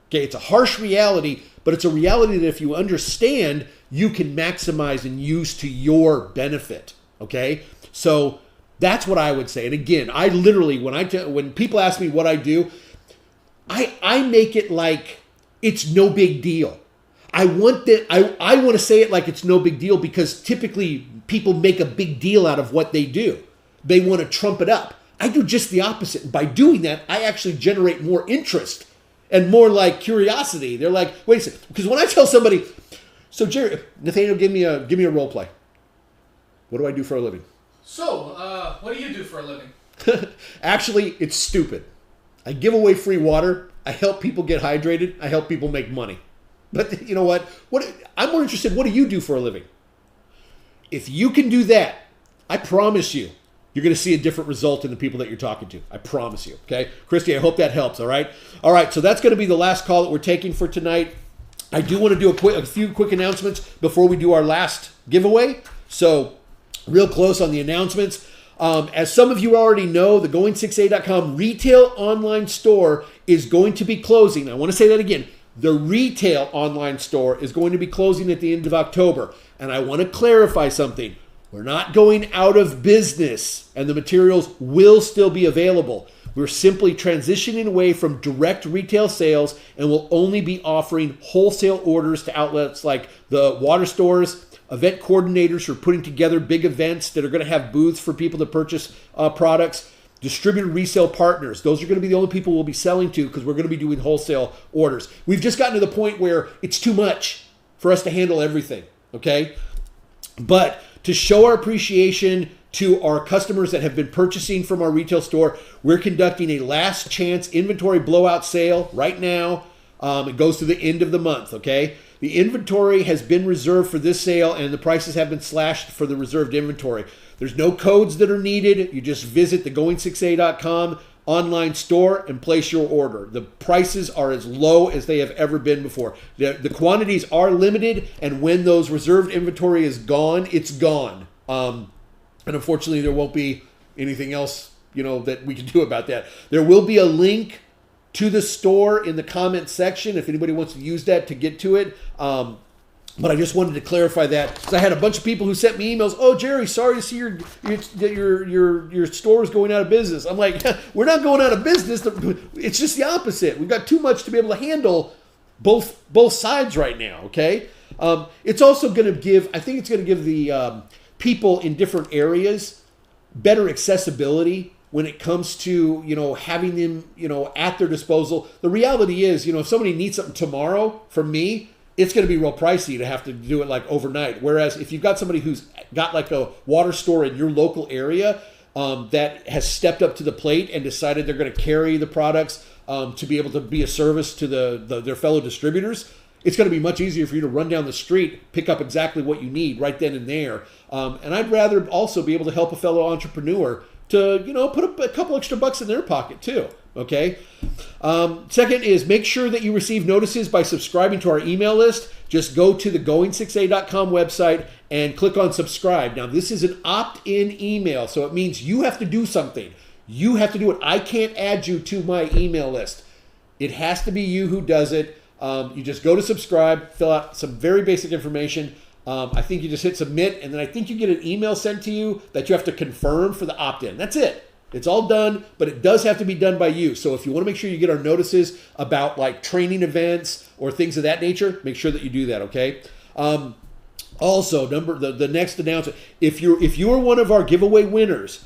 S1: Okay, it's a harsh reality, but it's a reality that if you understand, you can maximize and use to your benefit. Okay, so that's what I would say. And again, I literally, when people ask me what I do, I make it like it's no big deal. I want to say it like it's no big deal because typically people make a big deal out of what they do. They want to trump it up. I do just the opposite. And by doing that, I actually generate more interest and more like curiosity. They're like, wait a second. Because when I tell somebody, so Jerry, Nathaniel, give me a role play. What do I do for a living?
S2: So, what do you do for a living?
S1: Actually, it's stupid. I give away free water. I help people get hydrated. I help people make money. But you know what? I'm more interested, what do you do for a living? If you can do that, I promise you, you're going to see a different result in the people that you're talking to. I promise you. Okay? Christy, I hope that helps. All right? All right. So that's going to be the last call that we're taking for tonight. I do want to do a few quick announcements before we do our last giveaway. So real close on the announcements. As some of you already know, the Going6A.com retail online store is going to be closing. I want to say that again. The retail online store is going to be closing at the end of October. And I want to clarify something. We're not going out of business, and the materials will still be available. We're simply transitioning away from direct retail sales and will only be offering wholesale orders to outlets like the water stores, event coordinators who are putting together big events that are going to have booths for people to purchase products, distributor resale partners. Those are going to be the only people we'll be selling to because we're going to be doing wholesale orders. We've just gotten to the point where it's too much for us to handle everything, okay? But to show our appreciation to our customers that have been purchasing from our retail store, we're conducting a last chance inventory blowout sale right now. It goes to the end of the month, okay? The inventory has been reserved for this sale and the prices have been slashed for the reserved inventory. There's no codes that are needed. You just visit the Going6A.com online store and place your order. The prices are as low as they have ever been before. The quantities are limited, and when those reserved inventory is gone, it's gone. And unfortunately, there won't be anything else, that we can do about that. There will be a link to the store in the comment section if anybody wants to use that to get to it. But I just wanted to clarify that because I had a bunch of people who sent me emails. Oh, Jerry, sorry to see your store is going out of business. I'm like, we're not going out of business. It's just the opposite. We've got too much to be able to handle both sides right now. Okay. It's also going to give. I think it's going to give the people in different areas better accessibility when it comes to having them at their disposal. The reality is, if somebody needs something tomorrow from me, it's going to be real pricey to have to do it like overnight. Whereas if you've got somebody who's got like a water store in your local area that has stepped up to the plate and decided they're going to carry the products to be able to be a service to their fellow distributors, it's going to be much easier for you to run down the street, pick up exactly what you need right then and there. And I'd rather also be able to help a fellow entrepreneur to, put up a couple extra bucks in their pocket too. Okay. Second is make sure that you receive notices by subscribing to our email list. Just go to the Going6A.com website and click on subscribe. Now, this is an opt-in email, so it means you have to do something. You have to do it. I can't add you to my email list. It has to be you who does it. You just go to subscribe, fill out some very basic information. I think you just hit submit, and then I think you get an email sent to you that you have to confirm for the opt-in. That's it. It's all done, but it does have to be done by you. So if you want to make sure you get our notices about like training events or things of that nature, make sure that you do that, okay? Also, the next announcement, if you are one of our giveaway winners,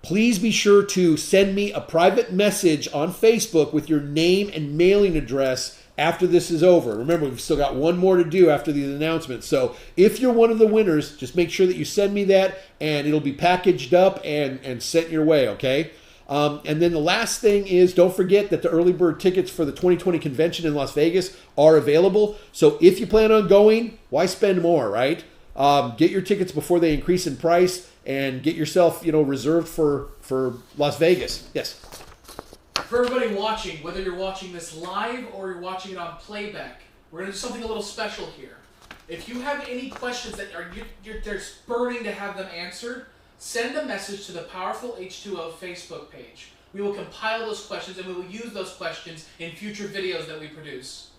S1: please be sure to send me a private message on Facebook with your name and mailing address after this is over. Remember, we've still got one more to do after these announcements. So if you're one of the winners, just make sure that you send me that, and it'll be packaged up and sent your way, okay? And then the last thing is, don't forget that the early bird tickets for the 2020 convention in Las Vegas are available. So if you plan on going, why spend more, right? Get your tickets before they increase in price and get yourself, reserved for Las Vegas. Yes.
S2: For everybody watching, whether you're watching this live or you're watching it on playback, we're going to do something a little special here. If you have any questions that they're burning to have them answered, send a message to the Powerful H2O Facebook page. We will compile those questions and we will use those questions in future videos that we produce.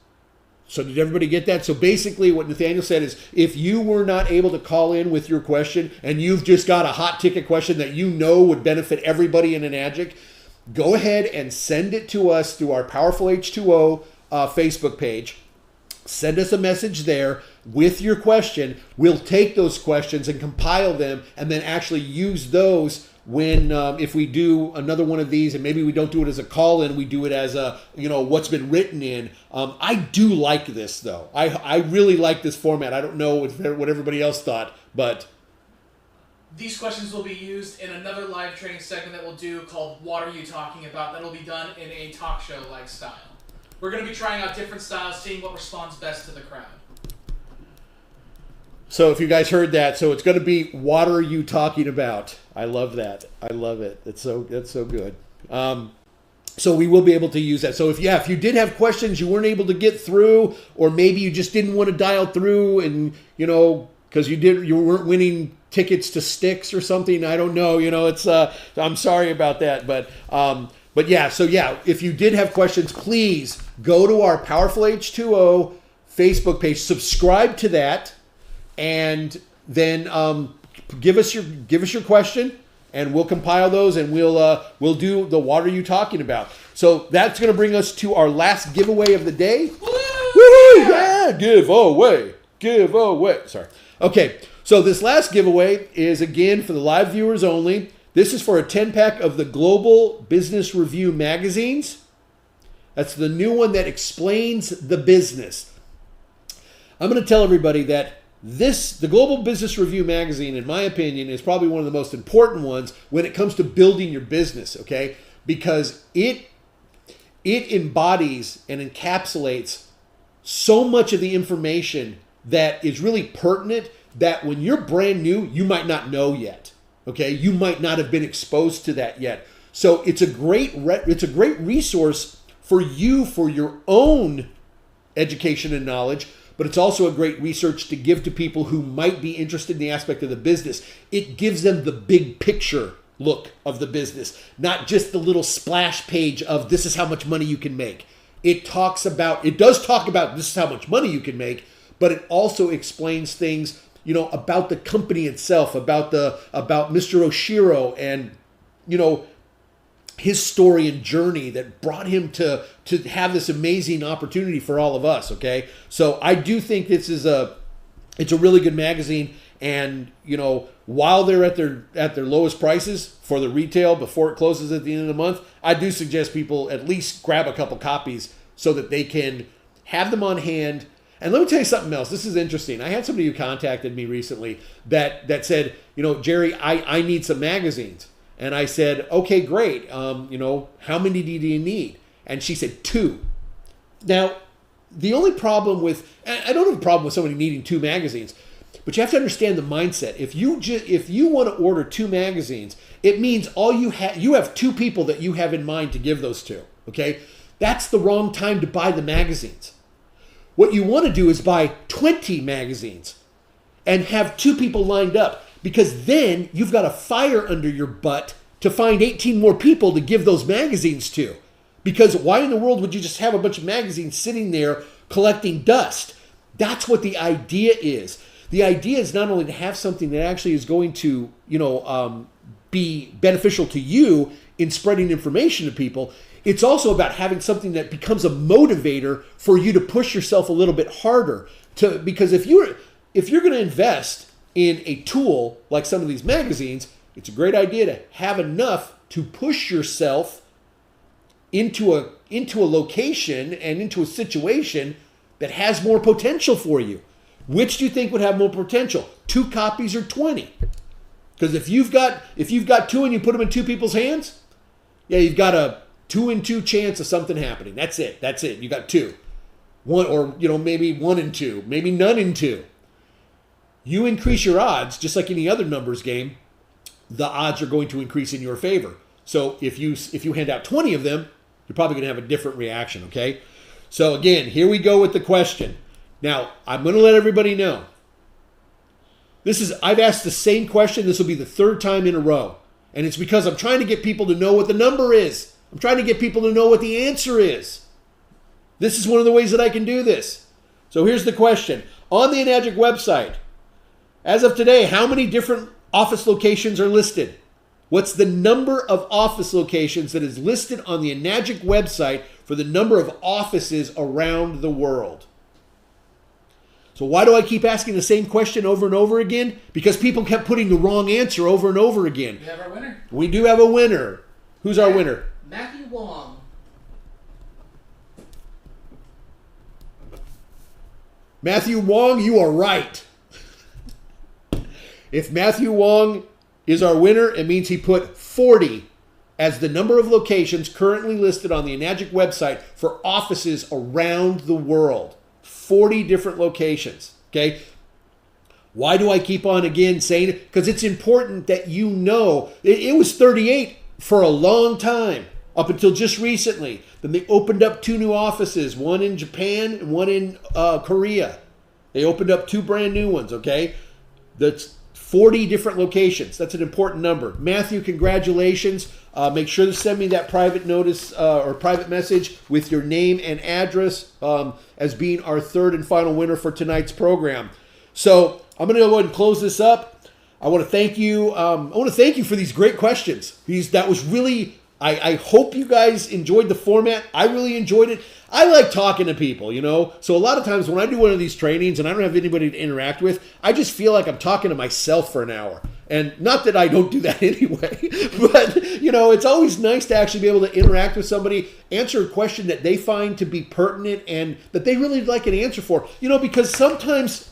S1: So did everybody get that? So basically what Nathaniel said is, if you were not able to call in with your question and you've just got a hot ticket question that would benefit everybody in Enagic, go ahead and send it to us through our Powerful H2O Facebook page. Send us a message there with your question. We'll take those questions and compile them and then actually use those when if we do another one of these, and maybe we don't do it as a call-in, we do it as a, what's been written in. I do like this, though. I really like this format. I don't know what everybody else thought, but...
S2: These questions will be used in another live training segment that we'll do called What Are You Talking About? That'll be done in a talk show-like style. We're going to be trying out different styles, seeing what responds best to the crowd.
S1: So if you guys heard that, so it's going to be What Are You Talking About? I love that. I love it. That's so good. So we will be able to use that. So if you did have questions you weren't able to get through, or maybe you just didn't want to dial through, and because you weren't winning tickets to Styx or something, I don't know. It's I'm sorry about that, but yeah. So yeah, if you did have questions, please go to our Powerful H2O Facebook page, subscribe to that, and then give us your question, and we'll compile those, and we'll do the What Are You Talking About? So that's going to bring us to our last giveaway of the day. Woo! Yeah, giveaway. Sorry. Okay, so this last giveaway is again for the live viewers only. This is for a 10-pack of the Global Business Review magazines. That's the new one that explains the business. I'm going to tell everybody that the Global Business Review magazine, in my opinion, is probably one of the most important ones when it comes to building your business, okay? Because it embodies and encapsulates so much of the information that is really pertinent that when you're brand new, you might not know yet, okay? You might not have been exposed to that yet. So it's a great resource for you for your own education and knowledge, but it's also a great research to give to people who might be interested in the aspect of the business. It gives them the big picture look of the business, not just the little splash page of this is how much money you can make. It does talk about this is how much money you can make, but it also explains things, about the company itself, about Mr. Oshiro, and, his story and journey that brought him to have this amazing opportunity for all of us. Okay. So I do think it's a really good magazine. And, while they're at their lowest prices for the retail before it closes at the end of the month, I do suggest people at least grab a couple copies so that they can have them on hand. And let me tell you something else. This is interesting. I had somebody who contacted me recently that said, Jerry, I need some magazines. And I said, okay, great. How many do you need? And she said 2. Now, the only problem I don't have a problem with somebody needing 2 magazines, but you have to understand the mindset. If you want to order 2 magazines, it means you have 2 people that you have in mind to give those to. Okay, that's the wrong time to buy the magazines. What you want to do is buy 20 magazines and have 2 people lined up. Because then you've got a fire under your butt to find 18 more people to give those magazines to. Because why in the world would you just have a bunch of magazines sitting there collecting dust? That's what the idea is. The idea is not only to have something that actually is going to, be beneficial to you in spreading information to people. It's also about having something that becomes a motivator for you to push yourself a little bit harder. Because if you're going to invest in a tool like some of these magazines, it's a great idea to have enough to push yourself into a location and into a situation that has more potential for you. Which do you think would have more potential? 2 copies or 20? Because if you've got 2 and you put them in 2 people's hands, yeah, you've got a 2 in 2 chance of something happening. That's it. You got 2. 1, or maybe 1 in 2, maybe none in 2. You increase your odds, just like any other numbers game, the odds are going to increase in your favor. So if you hand out 20 of them, you're probably going to have a different reaction, okay? So again, here we go with the question. Now, I'm going to let everybody know. I've asked the same question. This will be the 3rd time in a row. And it's because I'm trying to get people to know what the number is. I'm trying to get people to know what the answer is. This is one of the ways that I can do this. So here's the question. On the Enagic website, as of today, how many different office locations are listed? What's the number of office locations that is listed on the Enagic website for the number of offices around the world? So why do I keep asking the same question over and over again? Because people kept putting the wrong answer over and over again.
S2: We have our winner.
S1: We do have a winner. Who's our winner?
S2: Matthew Wong.
S1: Matthew Wong, you are right. If Matthew Wong is our winner, it means he put 40 as the number of locations currently listed on the Enagic website for offices around the world. 40 different locations, okay? Why do I keep on again saying it? Because it's important that you know. It was 38 for a long time, up until just recently. Then they opened up 2 new offices, one in Japan and one in Korea. They opened up 2 brand new ones, okay? That's 40 different locations. That's an important number. Matthew, congratulations. Make sure to send me that private notice or private message with your name and address as being our 3rd and final winner for tonight's program. So I'm going to go ahead and close this up. I want to thank you. I want to thank you for these great questions. That was really. I hope you guys enjoyed the format. I really enjoyed it. I like talking to people, So a lot of times when I do one of these trainings and I don't have anybody to interact with, I just feel like I'm talking to myself for an hour. And not that I don't do that anyway, but, it's always nice to actually be able to interact with somebody, answer a question that they find to be pertinent and that they really like an answer for. Because sometimes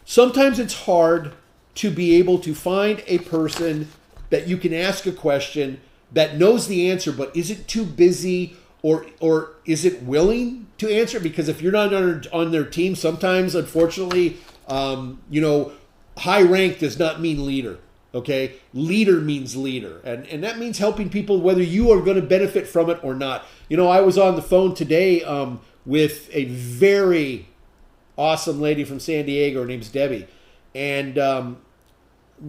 S1: it's hard to be able to find a person that you can ask a question that knows the answer but isn't too busy or isn't willing to answer. Because if you're not on their team, sometimes, unfortunately, high rank does not mean leader, okay? Leader means leader. And that means helping people whether you are going to benefit from it or not. I was on the phone today with a very awesome lady from San Diego. Her name's Debbie. And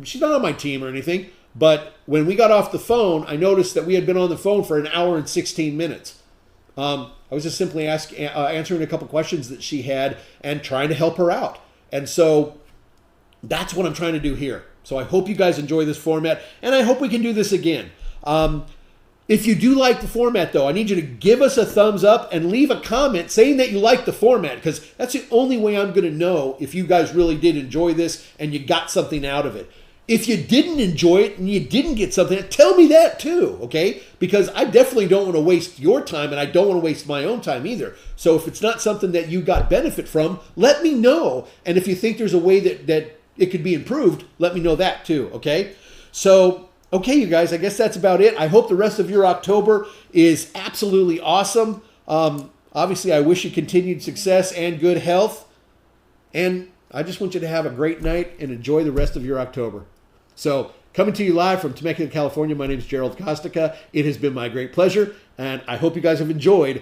S1: she's not on my team or anything. But when we got off the phone, I noticed that we had been on the phone for 1 hour and 16 minutes. I was just simply answering a couple questions that she had and trying to help her out. And so that's what I'm trying to do here. So I hope you guys enjoy this format, and I hope we can do this again. If you do like the format, though, I need you to give us a thumbs up and leave a comment saying that you like the format, because that's the only way I'm going to know if you guys really did enjoy this and you got something out of it. If you didn't enjoy it and you didn't get something, tell me that too, okay? Because I definitely don't want to waste your time, and I don't want to waste my own time either. So if it's not something that you got benefit from, let me know. And if you think there's a way that it could be improved, let me know that too, okay? So, okay, you guys, I guess that's about it. I hope the rest of your October is absolutely awesome. Obviously, I wish you continued success and good health. And I just want you to have a great night and enjoy the rest of your October. So, coming to you live from Temecula, California, my name is Gerald Kostica. It has been my great pleasure, and I hope you guys have enjoyed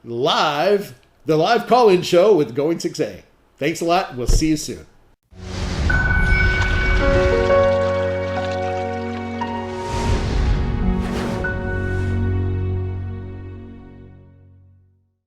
S1: the live call-in show with Going 6A. Thanks a lot, and we'll see you soon.